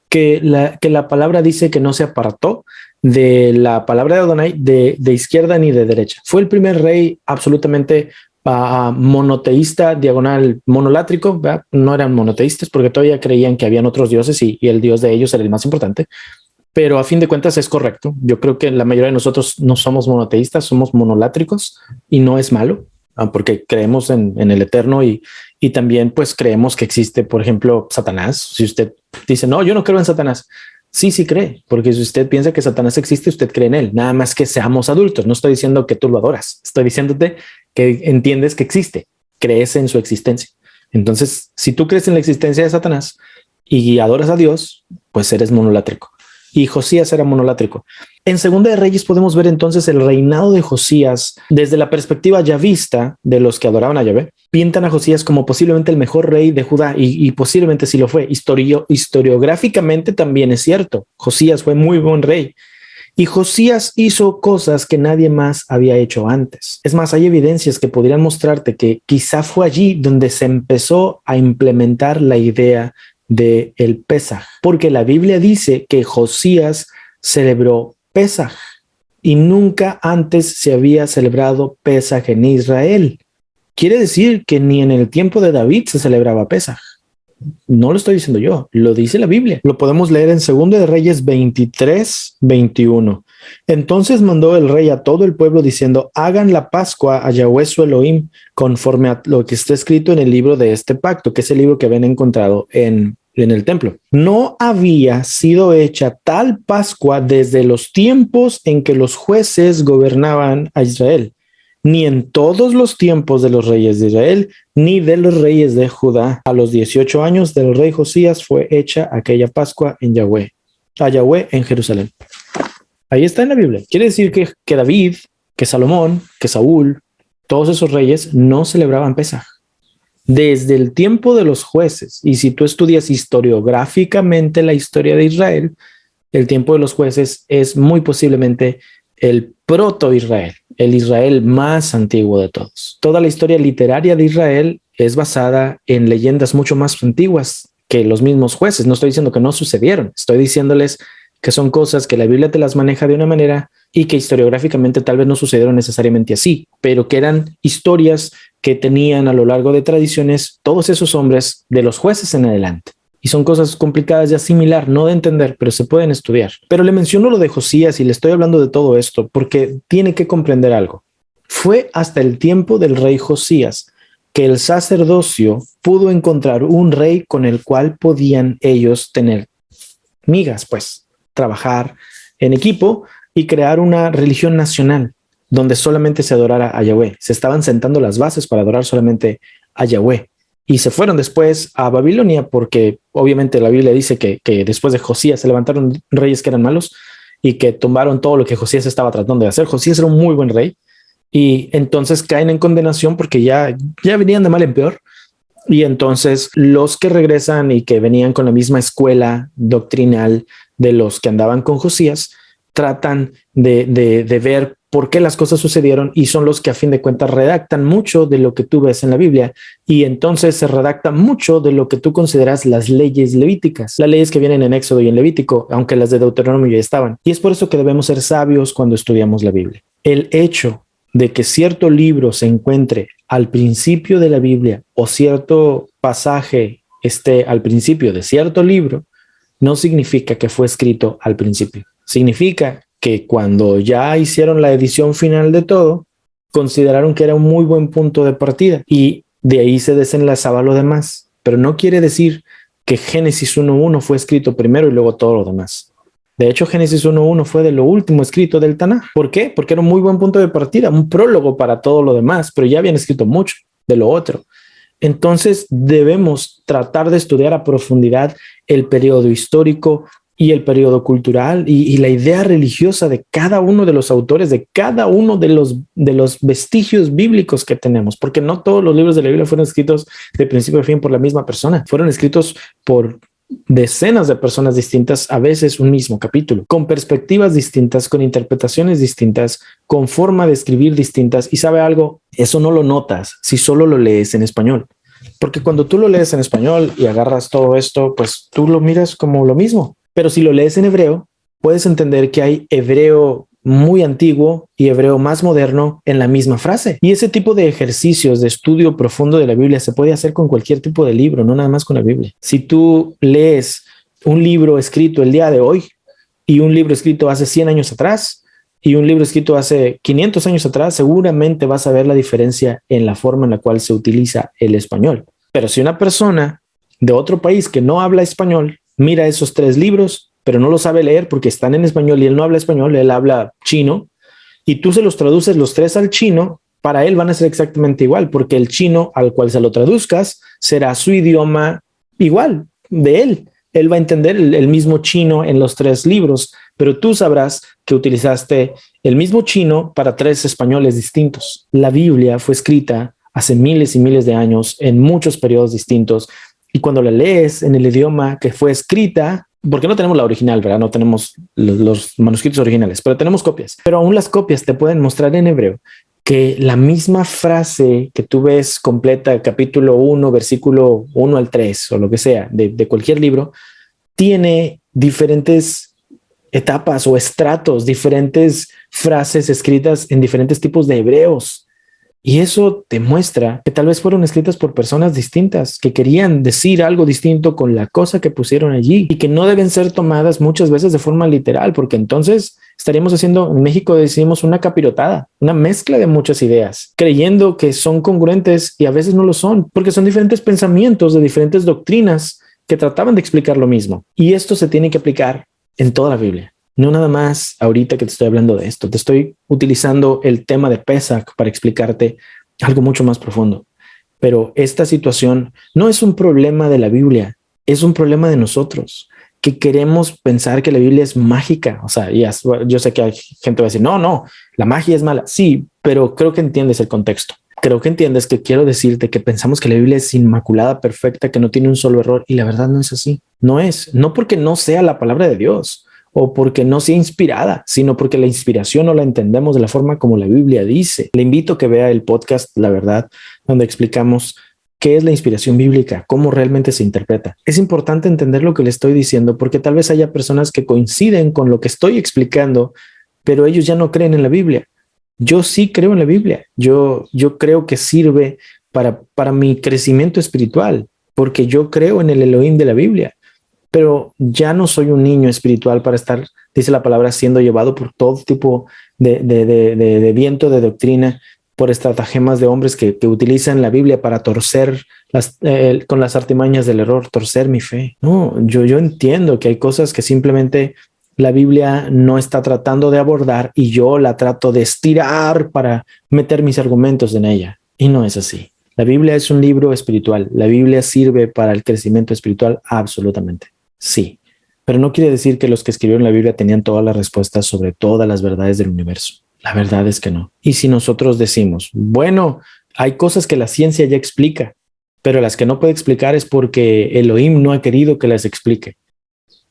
que la palabra dice que no se apartó de la palabra de Adonai de izquierda ni de derecha. Fue el primer rey absolutamente monoteísta, diagonal monolátrico, ¿verdad? No eran monoteístas porque todavía creían que habían otros dioses y el dios de ellos era el más importante, pero a fin de cuentas es correcto. Yo creo que la mayoría de nosotros no somos monoteístas, somos monolátricos, y no es malo, porque creemos en el Eterno y también pues creemos que existe, por ejemplo, Satanás. Si usted dice, no, yo no creo en Satanás, sí cree, porque si usted piensa que Satanás existe, usted cree en él, nada más que seamos adultos. No estoy diciendo que tú lo adoras, estoy diciéndote que entiendes que existe, crees en su existencia. Entonces, si tú crees en la existencia de Satanás y adoras a Dios, pues eres monolátrico. Y Josías era monolátrico. En Segunda de Reyes podemos ver entonces el reinado de Josías desde la perspectiva yavista de los que adoraban a Yahvé. Pintan a Josías como posiblemente el mejor rey de Judá y posiblemente sí lo fue. Historiográficamente también es cierto. Josías fue muy buen rey. Y Josías hizo cosas que nadie más había hecho antes. Es más, hay evidencias que podrían mostrarte que quizá fue allí donde se empezó a implementar la idea de el Pesaj, porque la Biblia dice que Josías celebró Pesaj y nunca antes se había celebrado Pesaj en Israel. Quiere decir que ni en el tiempo de David se celebraba Pesaj. No lo estoy diciendo yo, lo dice la Biblia. Lo podemos leer en 2 de Reyes 23:21. Entonces mandó el rey a todo el pueblo diciendo: hagan la Pascua a Yahweh su Elohim conforme a lo que está escrito en el libro de este pacto, que es el libro que habían encontrado en el templo. No había sido hecha tal Pascua desde los tiempos en que los jueces gobernaban a Israel, ni en todos los tiempos de los reyes de Israel, ni de los reyes de Judá. A los 18 años del rey Josías fue hecha aquella Pascua a Yahweh en Jerusalén. Ahí está en la Biblia. Quiere decir que David, que Salomón, que Saúl, todos esos reyes no celebraban Pesaj. Desde el tiempo de los jueces, y si tú estudias historiográficamente la historia de Israel, el tiempo de los jueces es muy posiblemente el proto-Israel, el Israel más antiguo de todos. Toda la historia literaria de Israel es basada en leyendas mucho más antiguas que los mismos jueces. No estoy diciendo que no sucedieron, estoy diciéndoles que son cosas que la Biblia te las maneja de una manera y que historiográficamente tal vez no sucedieron necesariamente así, pero que eran historias que tenían a lo largo de tradiciones todos esos hombres de los jueces en adelante. Y son cosas complicadas de asimilar, no de entender, pero se pueden estudiar. Pero le menciono lo de Josías y le estoy hablando de todo esto porque tiene que comprender algo. Fue hasta el tiempo del rey Josías que el sacerdocio pudo encontrar un rey con el cual podían ellos tener migas, pues trabajar en equipo y crear una religión nacional donde solamente se adorara a Yahweh. Se estaban sentando las bases para adorar solamente a Yahweh. Y se fueron después a Babilonia porque obviamente la Biblia dice que después de Josías se levantaron reyes que eran malos y que tumbaron todo lo que Josías estaba tratando de hacer. Josías era un muy buen rey y entonces caen en condenación porque ya venían de mal en peor. Y entonces los que regresan y que venían con la misma escuela doctrinal de los que andaban con Josías tratan de ver por qué las cosas sucedieron y son los que a fin de cuentas redactan mucho de lo que tú ves en la Biblia y entonces se redacta mucho de lo que tú consideras las leyes levíticas, las leyes que vienen en Éxodo y en Levítico, aunque las de Deuteronomio ya estaban. Y es por eso que debemos ser sabios cuando estudiamos la Biblia. El hecho de que cierto libro se encuentre al principio de la Biblia o cierto pasaje esté al principio de cierto libro no significa que fue escrito al principio. Significa que cuando ya hicieron la edición final de todo, consideraron que era un muy buen punto de partida y de ahí se desenlazaba lo demás. Pero no quiere decir que Génesis 1.1 fue escrito primero y luego todo lo demás. De hecho, Génesis 1.1 fue de lo último escrito del Tanaj. ¿Por qué? Porque era un muy buen punto de partida, un prólogo para todo lo demás, pero ya habían escrito mucho de lo otro. Entonces debemos tratar de estudiar a profundidad el periodo histórico y el periodo cultural y la idea religiosa de cada uno de los autores, de cada uno de los vestigios bíblicos que tenemos, porque no todos los libros de la Biblia fueron escritos de principio a fin por la misma persona, fueron escritos por decenas de personas distintas, a veces un mismo capítulo, con perspectivas distintas, con interpretaciones distintas, con forma de escribir distintas. Y sabe algo, eso no lo notas si solo lo lees en español, porque cuando tú lo lees en español y agarras todo esto, pues tú lo miras como lo mismo. Pero si lo lees en hebreo, puedes entender que hay hebreo muy antiguo y hebreo más moderno en la misma frase. Y ese tipo de ejercicios de estudio profundo de la Biblia se puede hacer con cualquier tipo de libro, no nada más con la Biblia. Si tú lees un libro escrito el día de hoy y un libro escrito hace 100 años atrás y un libro escrito hace 500 años atrás, seguramente vas a ver la diferencia en la forma en la cual se utiliza el español. Pero si una persona de otro país que no habla español mira esos 3 libros, pero no lo sabe leer porque están en español y él no habla español, él habla chino, y tú se los traduces los 3 al chino, para él van a ser exactamente igual, porque el chino al cual se lo traduzcas será su idioma igual de él. Él va a entender el mismo chino en los 3 libros, pero tú sabrás que utilizaste el mismo chino para 3 españoles distintos. La Biblia fue escrita hace miles y miles de años en muchos periodos distintos, y cuando la lees en el idioma que fue escrita, porque no tenemos la original, ¿verdad? No tenemos los manuscritos originales, pero tenemos copias. Pero aún las copias te pueden mostrar en hebreo que la misma frase que tú ves completa, capítulo 1, versículo 1 al 3, o lo que sea, de cualquier libro, tiene diferentes etapas o estratos, diferentes frases escritas en diferentes tipos de hebreos. Y eso te muestra que tal vez fueron escritas por personas distintas, que querían decir algo distinto con la cosa que pusieron allí y que no deben ser tomadas muchas veces de forma literal, porque entonces estaríamos haciendo, en México decimos, una capirotada, una mezcla de muchas ideas, creyendo que son congruentes y a veces no lo son, porque son diferentes pensamientos de diferentes doctrinas que trataban de explicar lo mismo. Y esto se tiene que aplicar en toda la Biblia. No nada más ahorita que te estoy hablando de esto, te estoy utilizando el tema de Pesach para explicarte algo mucho más profundo. Pero esta situación no es un problema de la Biblia, es un problema de nosotros, que queremos pensar que la Biblia es mágica. O sea, yo sé que hay gente que va a decir, no, la magia es mala. Sí, pero creo que entiendes el contexto. Creo que entiendes que quiero decirte que pensamos que la Biblia es inmaculada, perfecta, que no tiene un solo error, y la verdad no es así. No porque no sea la palabra de Dios, o porque no sea inspirada, sino porque la inspiración no la entendemos de la forma como la Biblia dice. Le invito a que vea el podcast, la verdad, donde explicamos qué es la inspiración bíblica, cómo realmente se interpreta. Es importante entender lo que le estoy diciendo porque tal vez haya personas que coinciden con lo que estoy explicando, pero ellos ya no creen en la Biblia. Yo sí creo en la Biblia. Yo creo que sirve para mi crecimiento espiritual, porque yo creo en el Elohim de la Biblia, pero ya no soy un niño espiritual para estar, dice la palabra, siendo llevado por todo tipo de viento, de doctrina, por estratagemas de hombres que utilizan la Biblia para torcer con las artimañas del error, torcer mi fe. No, yo entiendo que hay cosas que simplemente la Biblia no está tratando de abordar y yo la trato de estirar para meter mis argumentos en ella. Y no es así. La Biblia es un libro espiritual. La Biblia sirve para el crecimiento espiritual, absolutamente. Sí. Pero no quiere decir que los que escribieron la Biblia tenían todas las respuestas sobre todas las verdades del universo. La verdad es que no. Y si nosotros decimos, bueno, hay cosas que la ciencia ya explica, pero las que no puede explicar es porque Elohim no ha querido que las explique.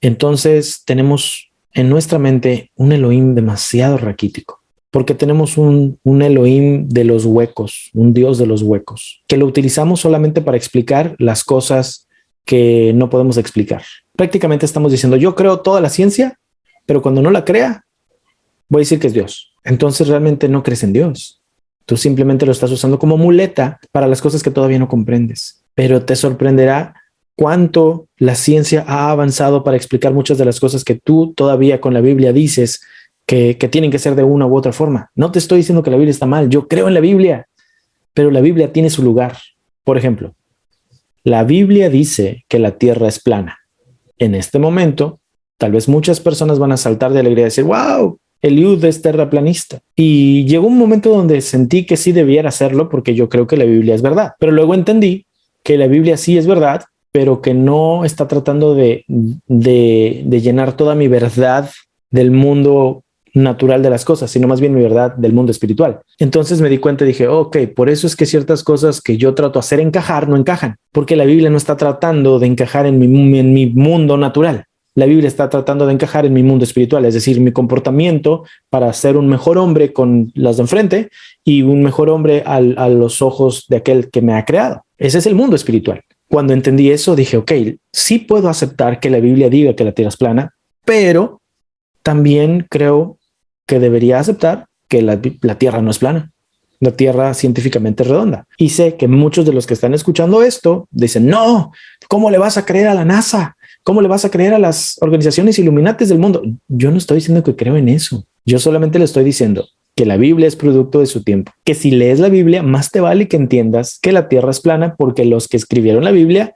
Entonces tenemos en nuestra mente un Elohim demasiado raquítico, porque tenemos un Elohim de los huecos, un Dios de los huecos, que lo utilizamos solamente para explicar las cosas que no podemos explicar. Prácticamente estamos diciendo, yo creo toda la ciencia, pero cuando no la crea, voy a decir que es Dios. Entonces realmente no crees en Dios. Tú simplemente lo estás usando como muleta para las cosas que todavía no comprendes. Pero te sorprenderá cuánto la ciencia ha avanzado para explicar muchas de las cosas que tú todavía con la Biblia dices que tienen que ser de una u otra forma. No te estoy diciendo que la Biblia está mal. Yo creo en la Biblia, pero la Biblia tiene su lugar. Por ejemplo, la Biblia dice que la tierra es plana. En este momento, tal vez muchas personas van a saltar de alegría y decir, wow, Eliud es terraplanista. Y llegó un momento donde sentí que sí debiera hacerlo porque yo creo que la Biblia es verdad. Pero luego entendí que la Biblia sí es verdad, pero que no está tratando de llenar toda mi verdad del mundo natural de las cosas, sino más bien mi verdad del mundo espiritual. Entonces me di cuenta y dije, ok, por eso es que ciertas cosas que yo trato de hacer encajar no encajan, porque la Biblia no está tratando de encajar en mi mundo natural. La Biblia está tratando de encajar en mi mundo espiritual, es decir, mi comportamiento para ser un mejor hombre con las de enfrente y un mejor hombre a los ojos de aquel que me ha creado. Ese es el mundo espiritual. Cuando entendí eso, dije, ok, sí puedo aceptar que la Biblia diga que la tierra es plana, pero también creo que debería aceptar que la tierra no es plana. La tierra científicamente es redonda. Y sé que muchos de los que están escuchando esto dicen, no, ¿cómo le vas a creer a la NASA? ¿Cómo le vas a creer a las organizaciones iluminantes del mundo? Yo no estoy diciendo que creo en eso. Yo solamente le estoy diciendo que la Biblia es producto de su tiempo. Que si lees la Biblia, más te vale que entiendas que la tierra es plana porque los que escribieron la Biblia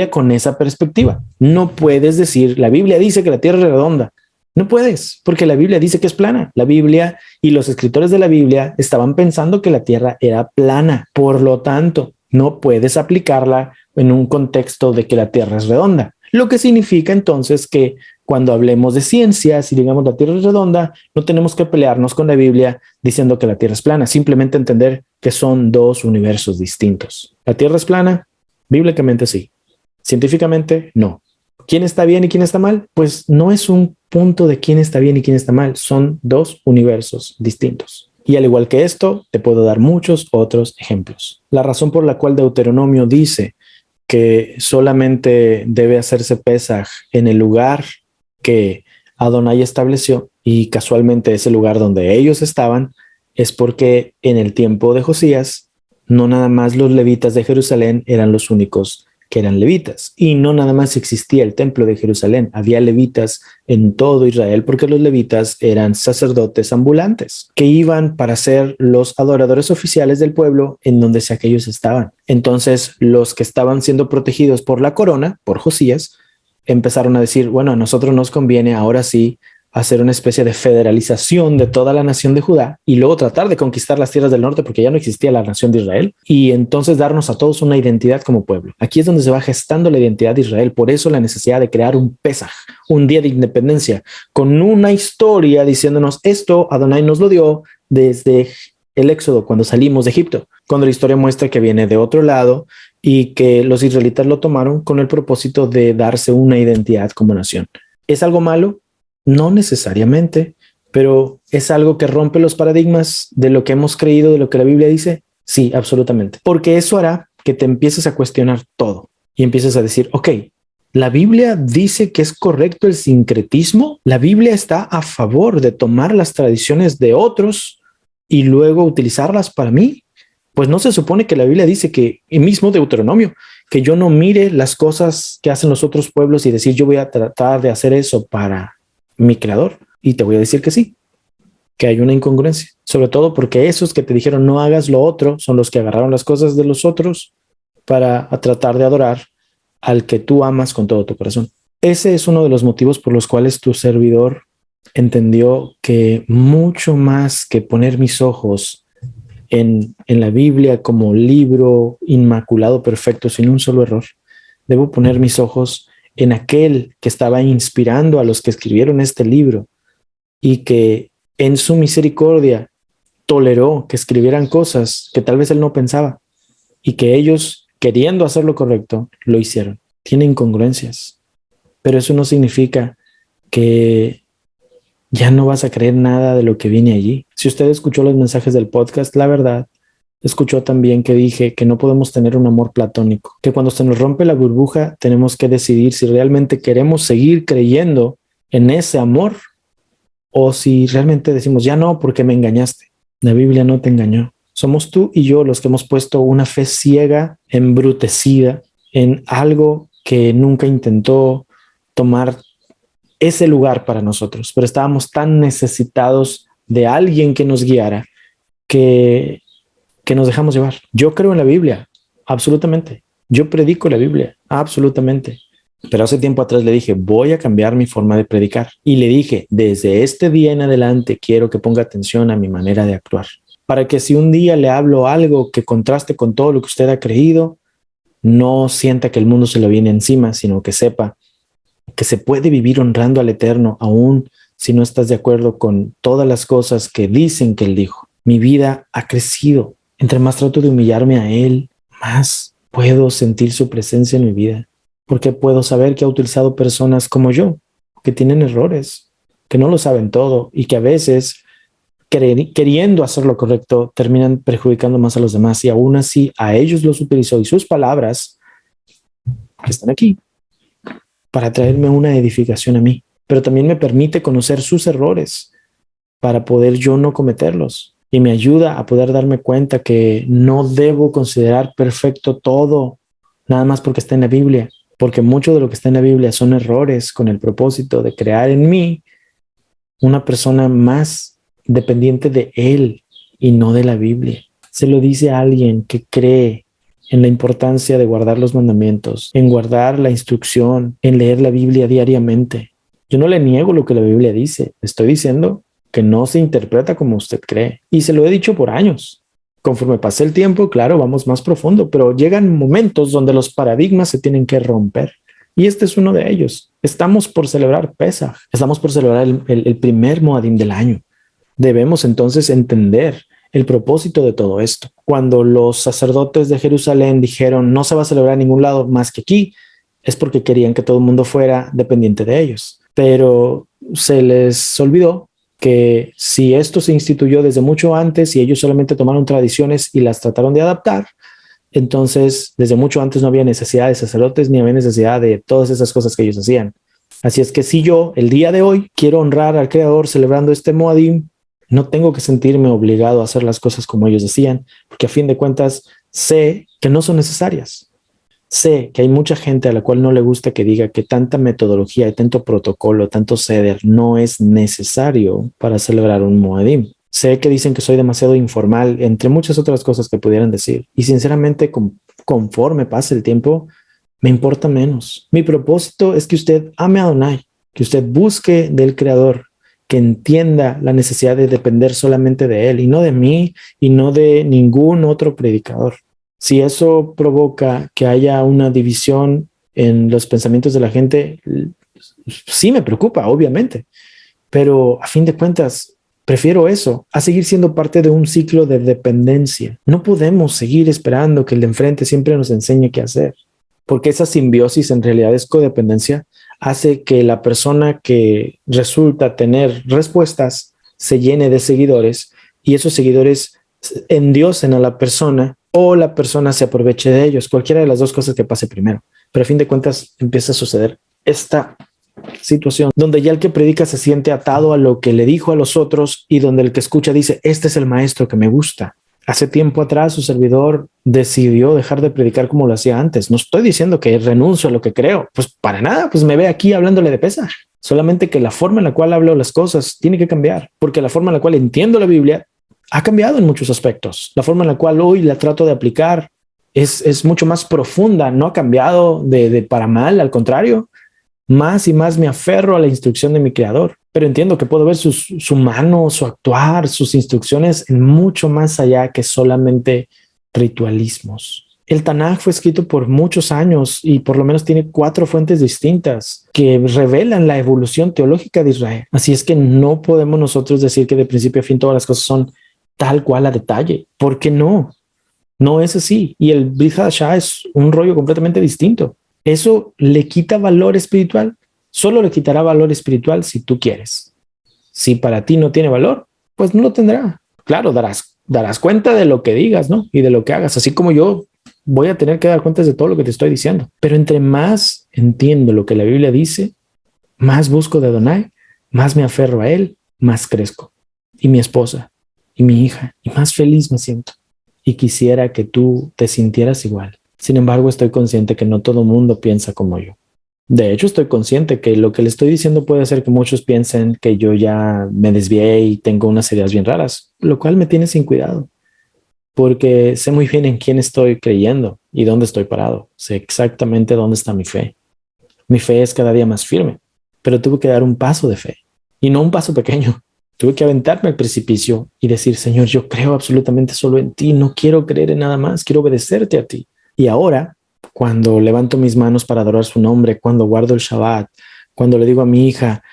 con esa perspectiva. No puedes decir, la Biblia dice que la tierra es redonda. No puedes, porque la Biblia dice que es plana. La Biblia y los escritores de la Biblia estaban pensando que la tierra era plana. Por lo tanto, no puedes aplicarla en un contexto de que la tierra es redonda. Lo que significa entonces que cuando hablemos de ciencias y digamos la tierra es redonda, no tenemos que pelearnos con la Biblia diciendo que la tierra es plana. Simplemente entender que son dos universos distintos. ¿La tierra es plana? Bíblicamente sí. Científicamente no. ¿Quién está bien y quién está mal? Pues no es un punto de quién está bien y quién está mal. Son dos universos distintos. Y al igual que esto, te puedo dar muchos otros ejemplos. La razón por la cual Deuteronomio dice que solamente debe hacerse Pesaj en el lugar que Adonai estableció, y casualmente ese lugar donde ellos estaban, es porque en el tiempo de Josías, no nada más los levitas de Jerusalén eran los únicos que eran levitas, y no nada más existía el templo de Jerusalén, había levitas en todo Israel, porque los levitas eran sacerdotes ambulantes que iban para ser los adoradores oficiales del pueblo en donde sea que ellos estaban. Entonces los que estaban siendo protegidos por la corona, por Josías, empezaron a decir, bueno, a nosotros nos conviene ahora sí hacer una especie de federalización de toda la nación de Judá y luego tratar de conquistar las tierras del norte porque ya no existía la nación de Israel y entonces darnos a todos una identidad como pueblo. Aquí es donde se va gestando la identidad de Israel. Por eso la necesidad de crear un Pesaj, un día de independencia, con una historia diciéndonos esto Adonai nos lo dio desde el Éxodo, cuando salimos de Egipto, cuando la historia muestra que viene de otro lado y que los israelitas lo tomaron con el propósito de darse una identidad como nación. ¿Es algo malo? No necesariamente, pero ¿es algo que rompe los paradigmas de lo que hemos creído, de lo que la Biblia dice? Sí, absolutamente. Porque eso hará que te empieces a cuestionar todo y empieces a decir, ok, la Biblia dice que es correcto el sincretismo. La Biblia está a favor de tomar las tradiciones de otros y luego utilizarlas para mí. Pues no se supone que la Biblia dice que, y mismo Deuteronomio, que yo no mire las cosas que hacen los otros pueblos y decir yo voy a tratar de hacer eso para mi creador. Y te voy a decir que sí, que hay una incongruencia, sobre todo porque esos que te dijeron no hagas lo otro son los que agarraron las cosas de los otros para tratar de adorar al que tú amas con todo tu corazón. Ese es uno de los motivos por los cuales tu servidor entendió que mucho más que poner mis ojos en la Biblia como libro inmaculado, perfecto, sin un solo error, debo poner mis ojos en aquel que estaba inspirando a los que escribieron este libro y que en su misericordia toleró que escribieran cosas que tal vez él no pensaba y que ellos, queriendo hacer lo correcto, lo hicieron. Tiene incongruencias, pero eso no significa que ya no vas a creer nada de lo que viene allí. Si usted escuchó los mensajes del podcast, la verdad, escuchó también que dije que no podemos tener un amor platónico, que cuando se nos rompe la burbuja tenemos que decidir si realmente queremos seguir creyendo en ese amor o si realmente decimos, ya no, porque me engañaste. La Biblia no te engañó. Somos tú y yo los que hemos puesto una fe ciega, embrutecida, en algo que nunca intentó tomar ese lugar para nosotros, pero estábamos tan necesitados de alguien que nos guiara que nos dejamos llevar. Yo creo en la Biblia, absolutamente. Yo predico la Biblia, absolutamente. Pero hace tiempo atrás le dije, voy a cambiar mi forma de predicar. Y le dije, desde este día en adelante quiero que ponga atención a mi manera de actuar. Para que si un día le hablo algo que contraste con todo lo que usted ha creído, no sienta que el mundo se lo viene encima, sino que sepa que se puede vivir honrando al Eterno, aún si no estás de acuerdo con todas las cosas que dicen que Él dijo. Mi vida ha crecido. Entre más trato de humillarme a Él, más puedo sentir su presencia en mi vida. Porque puedo saber que ha utilizado personas como yo, que tienen errores, que no lo saben todo y que a veces, queriendo hacer lo correcto, terminan perjudicando más a los demás y aún así a ellos los utilizó y sus palabras que están aquí para traerme una edificación a mí, pero también me permite conocer sus errores para poder yo no cometerlos y me ayuda a poder darme cuenta que no debo considerar perfecto todo nada más porque está en la Biblia, porque mucho de lo que está en la Biblia son errores con el propósito de crear en mí una persona más dependiente de Él y no de la Biblia. Se lo dice a alguien que cree en la importancia de guardar los mandamientos, en guardar la instrucción, en leer la Biblia diariamente. Yo no le niego lo que la Biblia dice, estoy diciendo que no se interpreta como usted cree. Y se lo he dicho por años. Conforme pase el tiempo, claro, vamos más profundo, pero llegan momentos donde los paradigmas se tienen que romper. Y este es uno de ellos. Estamos por celebrar Pesaj, estamos por celebrar el primer Moadim del año. Debemos entonces entender el propósito de todo esto. Cuando los sacerdotes de Jerusalén dijeron no se va a celebrar en ningún lado más que aquí, es porque querían que todo el mundo fuera dependiente de ellos. Pero se les olvidó que si esto se instituyó desde mucho antes y ellos solamente tomaron tradiciones y las trataron de adaptar, entonces desde mucho antes no había necesidad de sacerdotes ni había necesidad de todas esas cosas que ellos hacían. Así es que si yo el día de hoy quiero honrar al Creador celebrando este Moadim, no tengo que sentirme obligado a hacer las cosas como ellos decían, porque a fin de cuentas sé que no son necesarias. Sé que hay mucha gente a la cual no le gusta que diga que tanta metodología y tanto protocolo, tanto ceder no es necesario para celebrar un Moadim. Sé que dicen que soy demasiado informal, entre muchas otras cosas que pudieran decir. Y sinceramente, conforme pase el tiempo, me importa menos. Mi propósito es que usted ame a Adonai, que usted busque del Creador, que entienda la necesidad de depender solamente de Él y no de mí y no de ningún otro predicador. Si eso provoca que haya una división en los pensamientos de la gente, sí me preocupa, obviamente, pero a fin de cuentas prefiero eso a seguir siendo parte de un ciclo de dependencia. No podemos seguir esperando que el de enfrente siempre nos enseñe qué hacer, porque esa simbiosis en realidad es codependencia, hace que la persona que resulta tener respuestas se llene de seguidores y esos seguidores endiosen a la persona o la persona se aproveche de ellos, cualquiera de las dos cosas que pase primero. Pero a fin de cuentas empieza a suceder esta situación donde ya el que predica se siente atado a lo que le dijo a los otros y donde el que escucha dice, este es el maestro que me gusta. Hace tiempo atrás su servidor decidió dejar de predicar como lo hacía antes. No estoy diciendo que renuncio a lo que creo, pues para nada, pues me ve aquí hablándole de pesa. Solamente que la forma en la cual hablo las cosas tiene que cambiar, porque la forma en la cual entiendo la Biblia ha cambiado en muchos aspectos. La forma en la cual hoy la trato de aplicar es mucho más profunda, no ha cambiado de para mal, al contrario, más y más me aferro a la instrucción de mi creador, pero entiendo que puedo ver su mano, su actuar, sus instrucciones en mucho más allá que solamente ritualismos. El Tanaj fue escrito por muchos años y por lo menos tiene 4 fuentes distintas que revelan la evolución teológica de Israel. Así es que no podemos nosotros decir que de principio a fin todas las cosas son tal cual a detalle, porque no es así. Y el Brit Hadashah es un rollo completamente distinto. Eso le quita valor espiritual. Solo le quitará valor espiritual si tú quieres. Si para ti no tiene valor, pues no lo tendrá. Claro, darás cuenta de lo que digas, ¿no? Y de lo que hagas. Así como yo voy a tener que dar cuentas de todo lo que te estoy diciendo. Pero entre más entiendo lo que la Biblia dice, más busco de Adonai, más me aferro a él, más crezco. Y mi esposa, y mi hija, y más feliz me siento. Y quisiera que tú te sintieras igual. Sin embargo, estoy consciente que no todo mundo piensa como yo. De hecho, estoy consciente que lo que le estoy diciendo puede hacer que muchos piensen que yo ya me desvié y tengo unas ideas bien raras, lo cual me tiene sin cuidado, porque sé muy bien en quién estoy creyendo y dónde estoy parado. Sé exactamente dónde está mi fe. Mi fe es cada día más firme, pero tuve que dar un paso de fe y no un paso pequeño. Tuve que aventarme al precipicio y decir, Señor, yo creo absolutamente solo en ti, no quiero creer en nada más, quiero obedecerte a ti. Y ahora, cuando levanto mis manos para adorar su nombre, cuando guardo el Shabbat, cuando le digo a mi hija,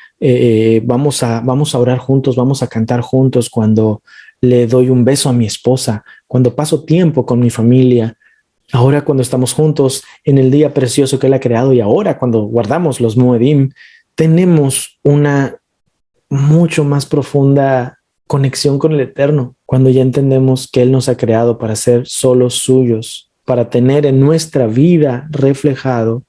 vamos a orar juntos, vamos a cantar juntos, cuando le doy un beso a mi esposa, cuando paso tiempo con mi familia, ahora cuando estamos juntos en el día precioso que Él ha creado y ahora cuando guardamos los Moedim, tenemos una mucho más profunda conexión con el Eterno, cuando ya entendemos que Él nos ha creado para ser solos suyos, para tener en nuestra vida reflejado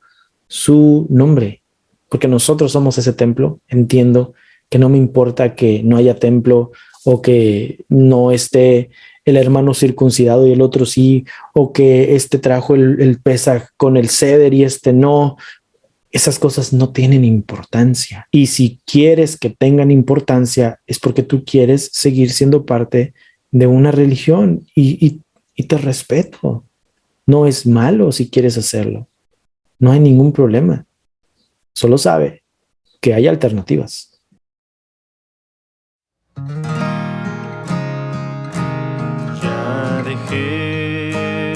su nombre, porque nosotros somos ese templo. Entiendo que no me importa que no haya templo o que no esté el hermano circuncidado y el otro sí, o que este trajo el Pesaj con el ceder y este no. Esas cosas no tienen importancia. Y si quieres que tengan importancia es porque tú quieres seguir siendo parte de una religión y te respeto. No es malo si quieres hacerlo. No hay ningún problema. Solo sabe que hay alternativas. Ya dejé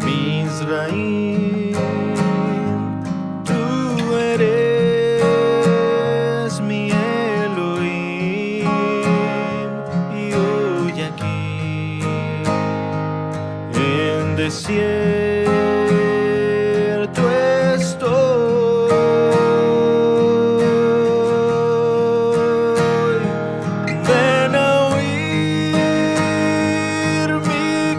mis raíces, tú eres mi Elohim, y hoy aquí en desierto estoy. Ven a oír mi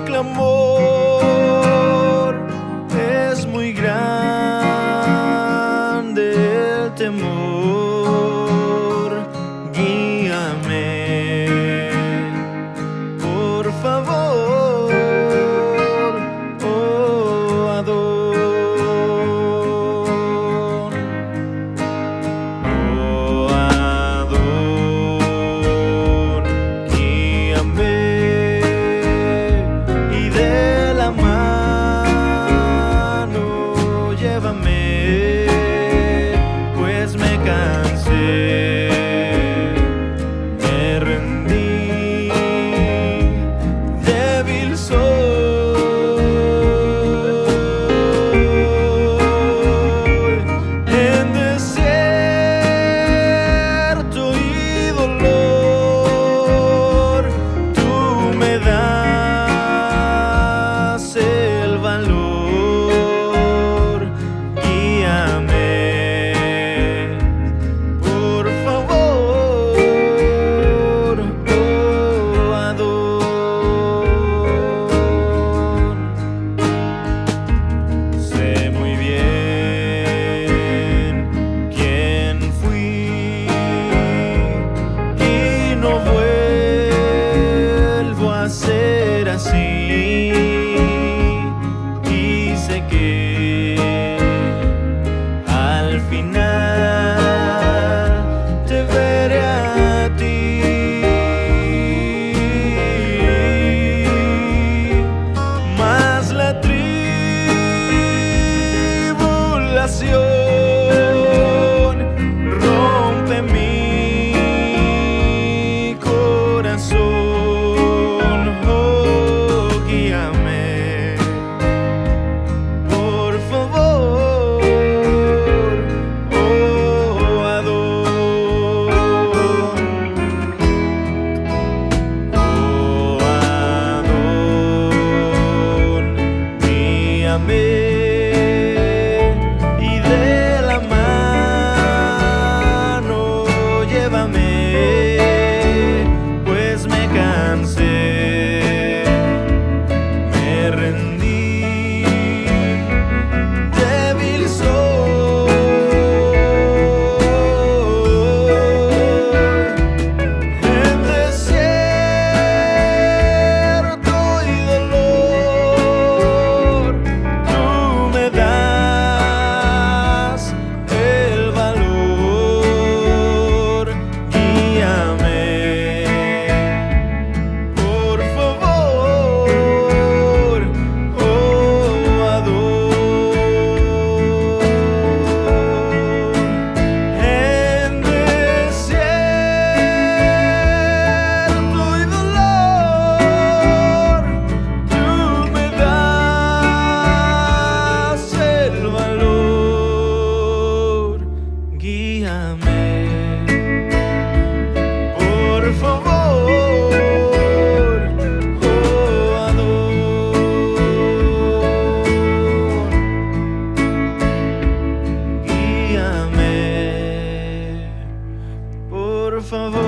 favor,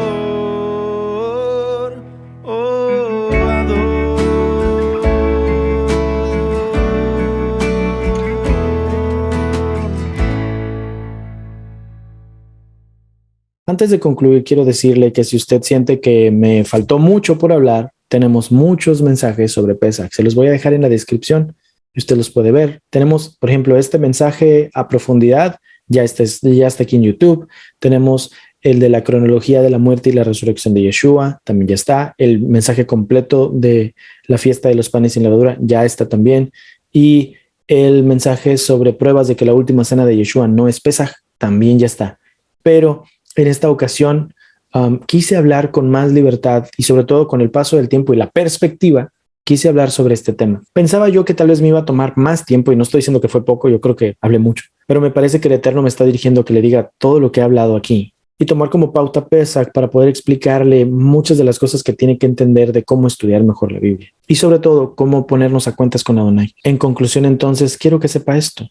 oh Adón. Antes de concluir, quiero decirle que si usted siente que me faltó mucho por hablar, tenemos muchos mensajes sobre Pesach. Se los voy a dejar en la descripción y usted los puede ver. Tenemos, por ejemplo, este mensaje a profundidad, ya está aquí en YouTube. Tenemos el de la cronología de la muerte y la resurrección de Yeshua, también ya está. El mensaje completo de la fiesta de los panes sin levadura, ya está también. Y el mensaje sobre pruebas de que la última cena de Yeshua no es Pesaj, también ya está. Pero en esta ocasión quise hablar con más libertad y sobre todo con el paso del tiempo y la perspectiva, quise hablar sobre este tema. Pensaba yo que tal vez me iba a tomar más tiempo y no estoy diciendo que fue poco, yo creo que hablé mucho, pero me parece que el Eterno me está dirigiendo a que le diga todo lo que he hablado aquí y tomar como pauta Pesach para poder explicarle muchas de las cosas que tiene que entender de cómo estudiar mejor la Biblia y sobre todo cómo ponernos a cuentas con Adonai. En conclusión, entonces, quiero que sepa esto.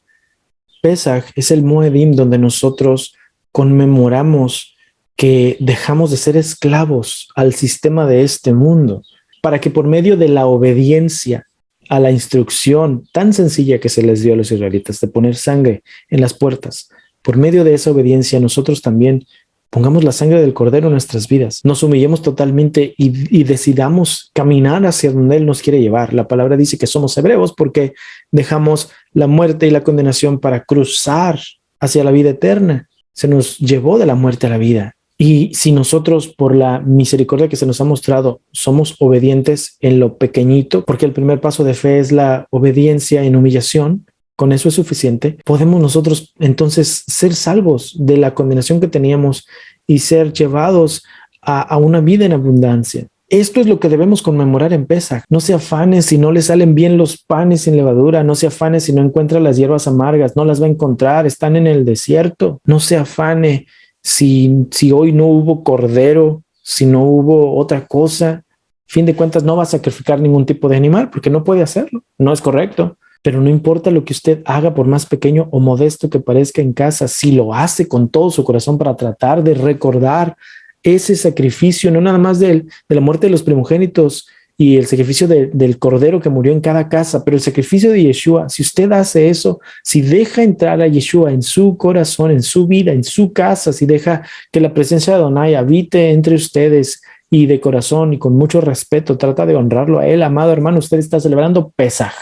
Pesach es el Moedim donde nosotros conmemoramos que dejamos de ser esclavos al sistema de este mundo para que por medio de la obediencia a la instrucción tan sencilla que se les dio a los israelitas de poner sangre en las puertas, por medio de esa obediencia nosotros también pongamos la sangre del Cordero en nuestras vidas, nos humillemos totalmente y decidamos caminar hacia donde Él nos quiere llevar. La palabra dice que somos hebreos porque dejamos la muerte y la condenación para cruzar hacia la vida eterna. Se nos llevó de la muerte a la vida. Y si nosotros, por la misericordia que se nos ha mostrado, somos obedientes en lo pequeñito, porque el primer paso de fe es la obediencia en humillación, con eso es suficiente, podemos nosotros entonces ser salvos de la condenación que teníamos y ser llevados a una vida en abundancia. Esto es lo que debemos conmemorar en Pesach. No se afane si no le salen bien los panes sin levadura, no se afane si no encuentra las hierbas amargas, no las va a encontrar, están en el desierto. No se afane si hoy no hubo cordero, si no hubo otra cosa. Fin de cuentas, no va a sacrificar ningún tipo de animal porque no puede hacerlo, no es correcto. Pero no importa lo que usted haga, por más pequeño o modesto que parezca en casa, si lo hace con todo su corazón para tratar de recordar ese sacrificio, no nada más de la muerte de los primogénitos y el sacrificio del cordero que murió en cada casa, pero el sacrificio de Yeshua, si usted hace eso, si deja entrar a Yeshua en su corazón, en su vida, en su casa, si deja que la presencia de Adonai habite entre ustedes y de corazón y con mucho respeto, trata de honrarlo a Él, amado hermano, usted está celebrando Pesaj.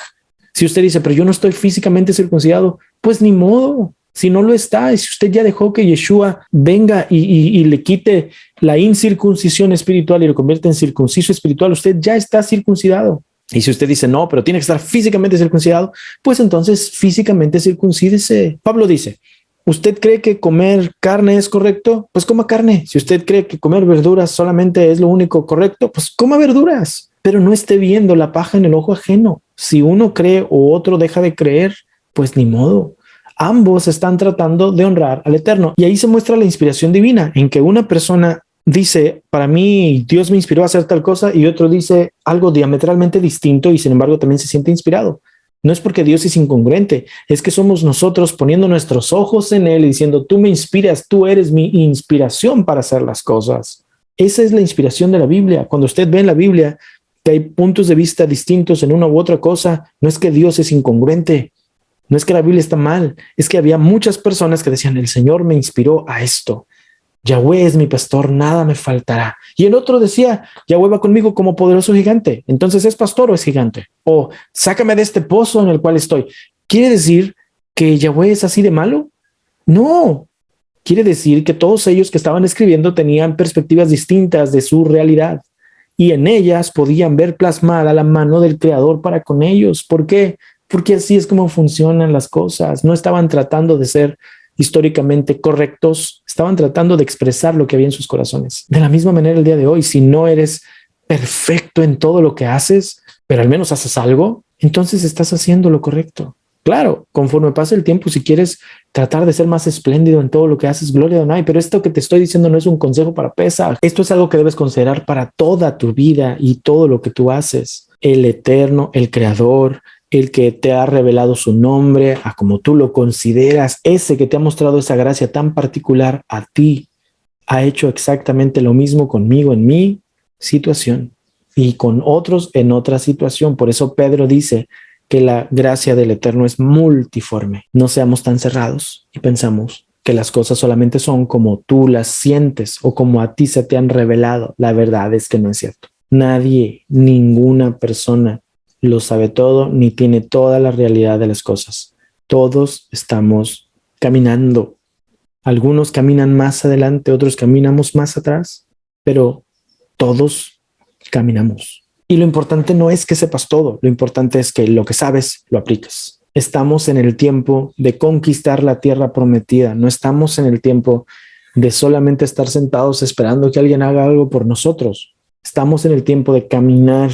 Si usted dice, pero yo no estoy físicamente circuncidado, pues ni modo. Si no lo está, y si usted ya dejó que Yeshua venga y le quite la incircuncisión espiritual y lo convierte en circunciso espiritual, usted ya está circuncidado. Y si usted dice, no, pero tiene que estar físicamente circuncidado, pues entonces físicamente circuncídese. Pablo dice, ¿usted cree que comer carne es correcto? Pues coma carne. Si usted cree que comer verduras solamente es lo único correcto, pues coma verduras. Pero no esté viendo la paja en el ojo ajeno. Si uno cree o otro deja de creer, pues ni modo. Ambos están tratando de honrar al Eterno. Y ahí se muestra la inspiración divina, en que una persona dice, para mí Dios me inspiró a hacer tal cosa, y otro dice algo diametralmente distinto y sin embargo también se siente inspirado. No es porque Dios es incongruente, es que somos nosotros poniendo nuestros ojos en Él y diciendo, tú me inspiras, tú eres mi inspiración para hacer las cosas. Esa es la inspiración de la Biblia. Cuando usted ve en la Biblia que hay puntos de vista distintos en una u otra cosa, no es que Dios es incongruente, no es que la Biblia está mal, es que había muchas personas que decían, el Señor me inspiró a esto. Yahweh es mi pastor, nada me faltará. Y el otro decía, Yahweh va conmigo como poderoso gigante. Entonces, ¿es pastor o es gigante? O sácame de este pozo en el cual estoy. ¿Quiere decir que Yahweh es así de malo? No. Quiere decir que todos ellos que estaban escribiendo tenían perspectivas distintas de su realidad y en ellas podían ver plasmada la mano del Creador para con ellos. ¿Por qué? Porque así es como funcionan las cosas. No estaban tratando de ser históricamente correctos, estaban tratando de expresar lo que había en sus corazones. De la misma manera el día de hoy, si no eres perfecto en todo lo que haces, pero al menos haces algo, entonces estás haciendo lo correcto. Claro, conforme pasa el tiempo, si quieres tratar de ser más espléndido en todo lo que haces, gloria a Adonai, pero esto que te estoy diciendo no es un consejo para Pesaj. Esto es algo que debes considerar para toda tu vida y todo lo que tú haces. El Eterno, el Creador, el que te ha revelado su nombre, a como tú lo consideras, ese que te ha mostrado esa gracia tan particular a ti, ha hecho exactamente lo mismo conmigo en mi situación y con otros en otra situación. Por eso Pedro dice que la gracia del Eterno es multiforme. No seamos tan cerrados y pensamos que las cosas solamente son como tú las sientes o como a ti se te han revelado. La verdad es que no es cierto. Nadie, ninguna persona lo sabe todo ni tiene toda la realidad de las cosas. Todos estamos caminando. Algunos caminan más adelante, otros caminamos más atrás, pero todos caminamos. Y lo importante no es que sepas todo, lo importante es que lo que sabes lo apliques. Estamos en el tiempo de conquistar la tierra prometida, no estamos en el tiempo de solamente estar sentados esperando que alguien haga algo por nosotros. Estamos en el tiempo de caminar,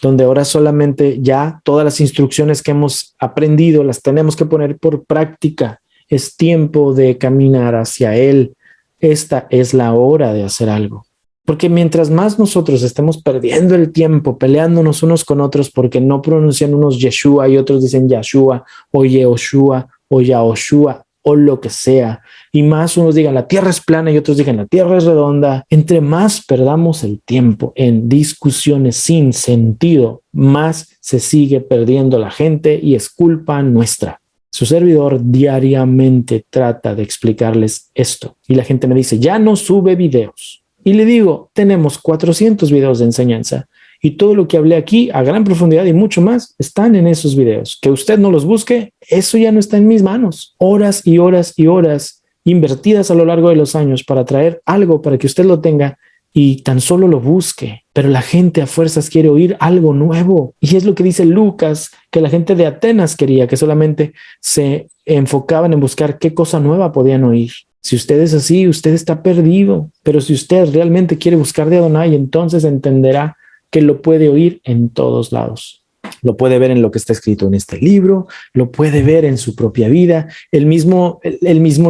donde ahora solamente ya todas las instrucciones que hemos aprendido las tenemos que poner por práctica. Es tiempo de caminar hacia Él. Esta es la hora de hacer algo. Porque mientras más nosotros estemos perdiendo el tiempo peleándonos unos con otros porque no pronuncian unos Yeshua y otros dicen Yahshua o Yehoshua o Yahoshua o lo que sea, y más unos digan la tierra es plana y otros digan la tierra es redonda, entre más perdamos el tiempo en discusiones sin sentido, más se sigue perdiendo la gente y es culpa nuestra. Su servidor diariamente trata de explicarles esto y la gente me dice, ya no sube videos. Y le digo, tenemos 400 videos de enseñanza y todo lo que hablé aquí a gran profundidad y mucho más están en esos videos. Que usted no los busque, eso ya no está en mis manos. Horas y horas y horas invertidas a lo largo de los años para traer algo para que usted lo tenga y tan solo lo busque. Pero la gente a fuerzas quiere oír algo nuevo. Y es lo que dice Lucas, que la gente de Atenas quería, que solamente se enfocaban en buscar qué cosa nueva podían oír. Si usted es así, usted está perdido. Pero si usted realmente quiere buscar de Adonai, entonces entenderá que lo puede oír en todos lados. Lo puede ver en lo que está escrito en este libro, lo puede ver en su propia vida. El mismo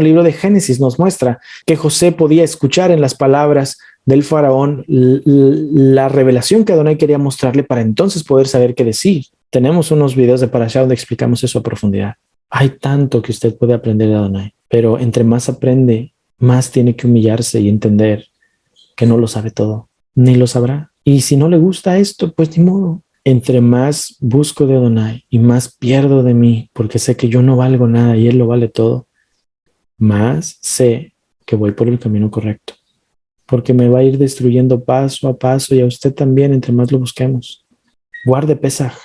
libro de Génesis nos muestra que José podía escuchar en las palabras del faraón la revelación que Adonai quería mostrarle para entonces poder saber qué decir. Tenemos unos videos de Parashá donde explicamos eso a profundidad. Hay tanto que usted puede aprender de Adonai, pero entre más aprende, más tiene que humillarse y entender que no lo sabe todo, ni lo sabrá. Y si no le gusta esto, pues ni modo. Entre más busco de Adonai y más pierdo de mí, porque sé que yo no valgo nada y Él lo vale todo, más sé que voy por el camino correcto, porque me va a ir destruyendo paso a paso y a usted también entre más lo busquemos. Guarde Pesaj,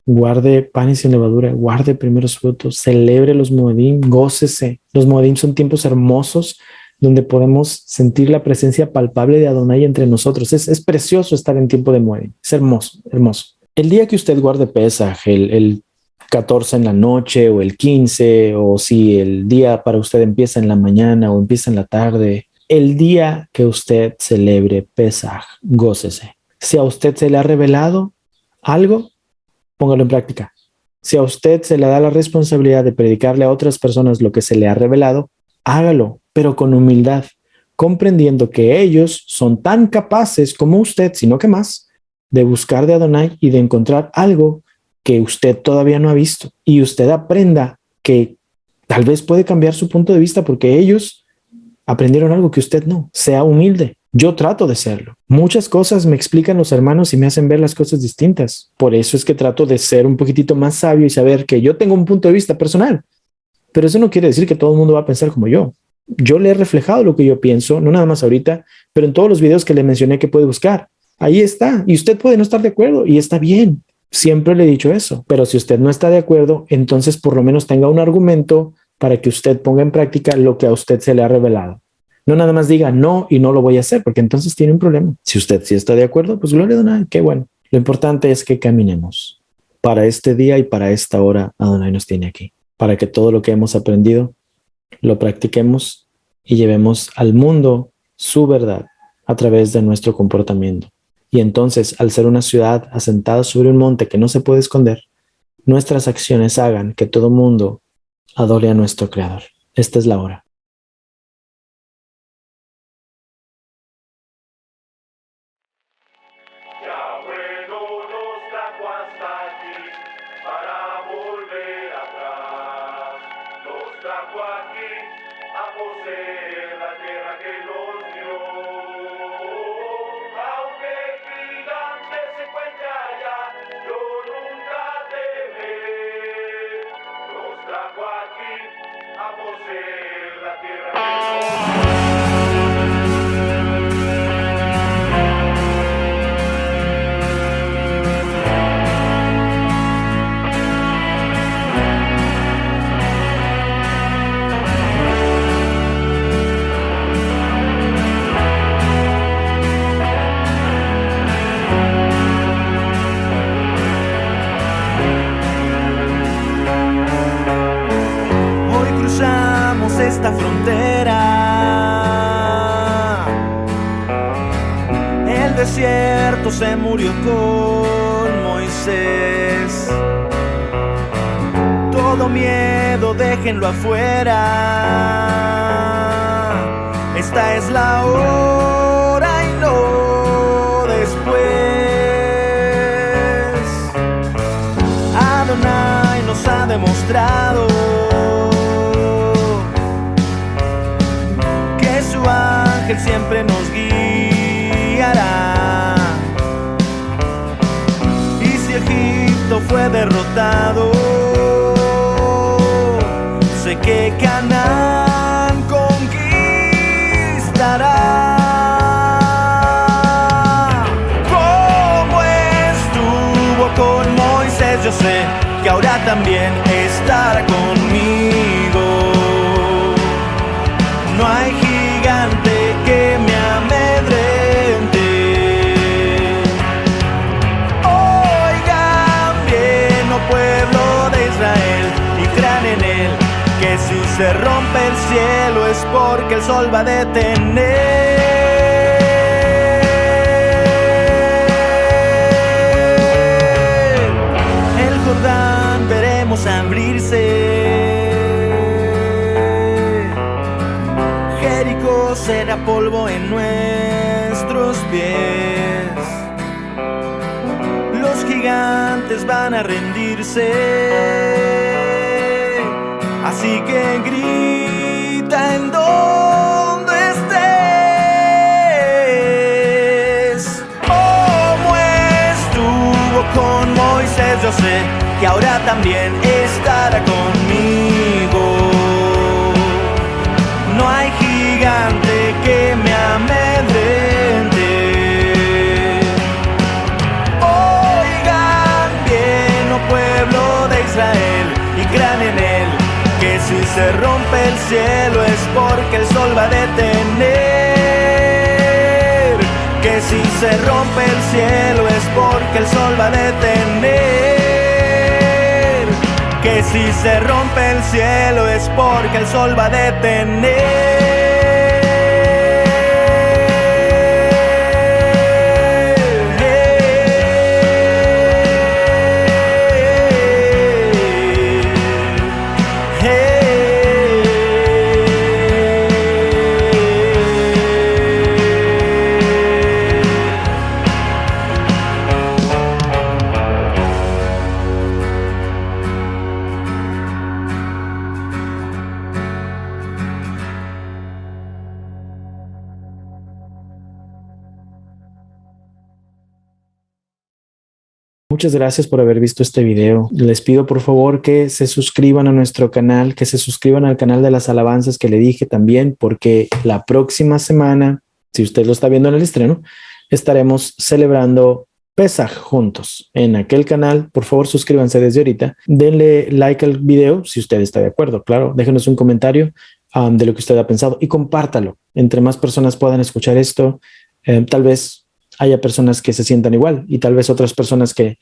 guarde panes sin levadura, guarde primeros frutos, celebre los Moedim, gócese. Los Moedim son tiempos hermosos donde podemos sentir la presencia palpable de Adonai entre nosotros. Es precioso estar en tiempo de Moedim, es hermoso, hermoso. El día que usted guarde Pesaj, el 14 en la noche o el 15, o si el día para usted empieza en la mañana o empieza en la tarde, el día que usted celebre Pesaj, gócese. Si a usted se le ha revelado algo, póngalo en práctica. Si a usted se le da la responsabilidad de predicarle a otras personas lo que se le ha revelado, hágalo, pero con humildad, comprendiendo que ellos son tan capaces como usted, sino que más, de buscar de Adonai y de encontrar algo que usted todavía no ha visto. Y usted aprenda que tal vez puede cambiar su punto de vista porque ellos aprendieron algo que usted no. Sea humilde. Yo trato de serlo. Muchas cosas me explican los hermanos y me hacen ver las cosas distintas. Por eso es que trato de ser un poquitito más sabio y saber que yo tengo un punto de vista personal. Pero eso no quiere decir que todo el mundo va a pensar como yo. Yo le he reflejado lo que yo pienso, no nada más ahorita, pero en todos los videos que le mencioné que puede buscar. Ahí está. Y usted puede no estar de acuerdo y está bien. Siempre le he dicho eso. Pero si usted no está de acuerdo, entonces por lo menos tenga un argumento para que usted ponga en práctica lo que a usted se le ha revelado. No nada más diga no y no lo voy a hacer, porque entonces tiene un problema. Si usted sí está de acuerdo, pues gloria a Adonai, qué bueno. Lo importante es que caminemos. Para este día y para esta hora, Adonai nos tiene aquí. Para que todo lo que hemos aprendido lo practiquemos y llevemos al mundo su verdad a través de nuestro comportamiento. Y entonces, al ser una ciudad asentada sobre un monte que no se puede esconder, nuestras acciones hagan que todo mundo adore a nuestro Creador. Esta es la hora. Yahweh no nos trajo hasta aquí para volver atrás. Nos trajo aquí a poseer la tierra que nos desierto se murió con Moisés. Todo miedo déjenlo afuera. Esta es la hora y no después. Adonai nos ha demostrado que su ángel siempre nos guiará. Y si Egipto fue derrotado, sé que Canaán conquistará. Como estuvo con Moisés, yo sé que ahora también estará conmigo. No hay gigante que me amedrente. Oigan bien, oh pueblo de Israel, y crean en él, que si se rompe el cielo es porque el sol va a detener. El Jordán veremos abrirse. Jericó será polvo en nuestros pies. Los gigantes van a rendirse. Así que grita en donde estés. Como estuvo con Moisés, yo sé que ahora también estará conmigo. No hay gigante que me amedrente. Oigan bien, oh pueblo de Israel, y crean en él, que si se rompe el cielo es porque el sol va a detener. Que si se rompe el cielo es porque el sol va a detener. Que si se rompe el cielo es porque el sol va a detener. Muchas gracias por haber visto este video. Les pido por favor que se suscriban a nuestro canal, que se suscriban al canal de las alabanzas que le dije también, porque la próxima semana, si usted lo está viendo en el estreno, estaremos celebrando Pesaj juntos en aquel canal. Por favor, suscríbanse desde ahorita. Denle like al video si usted está de acuerdo. Claro, déjenos un comentario de lo que usted ha pensado y compártalo. Entre más personas puedan escuchar esto, tal vez haya personas que se sientan igual y tal vez otras personas que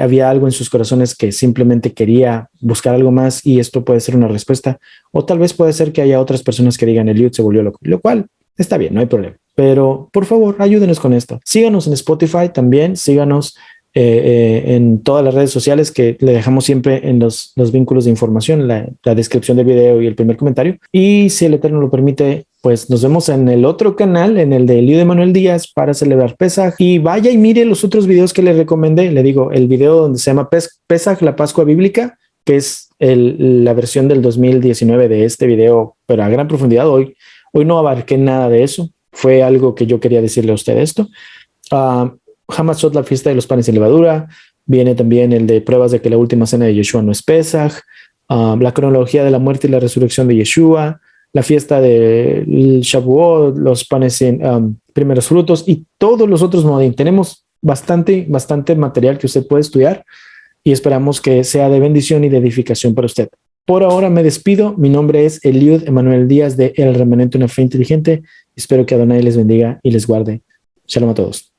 había algo en sus corazones que simplemente quería buscar algo más y esto puede ser una respuesta. O tal vez puede ser que haya otras personas que digan Eliud se volvió loco, lo cual está bien, no hay problema. Pero por favor, ayúdenos con esto. Síganos en Spotify también, síganos en todas las redes sociales que le dejamos siempre en los vínculos de información, la descripción del video y el primer comentario. Y si el Eterno lo permite, pues nos vemos en el otro canal, en el de Eliud Emanuel Díaz, para celebrar Pesaj. Y vaya y mire los otros videos que le recomendé. Le digo, el video donde se llama Pesaj, la Pascua Bíblica, que es la versión del 2019 de este video, pero a gran profundidad. Hoy no abarqué nada de eso. Fue algo que yo quería decirle a usted esto. Hamatzot, la fiesta de los panes sin levadura. Viene también el de pruebas de que la última cena de Yeshua no es Pesaj. La cronología de la muerte y la resurrección de Yeshua. La fiesta del Shavuot, los panes en primeros frutos y todos los otros modim. Tenemos bastante material que usted puede estudiar y esperamos que sea de bendición y de edificación para usted. Por ahora me despido. Mi nombre es Eliud Emanuel Díaz de El Remanente, una fe inteligente. Espero que Adonai les bendiga y les guarde. Shalom a todos.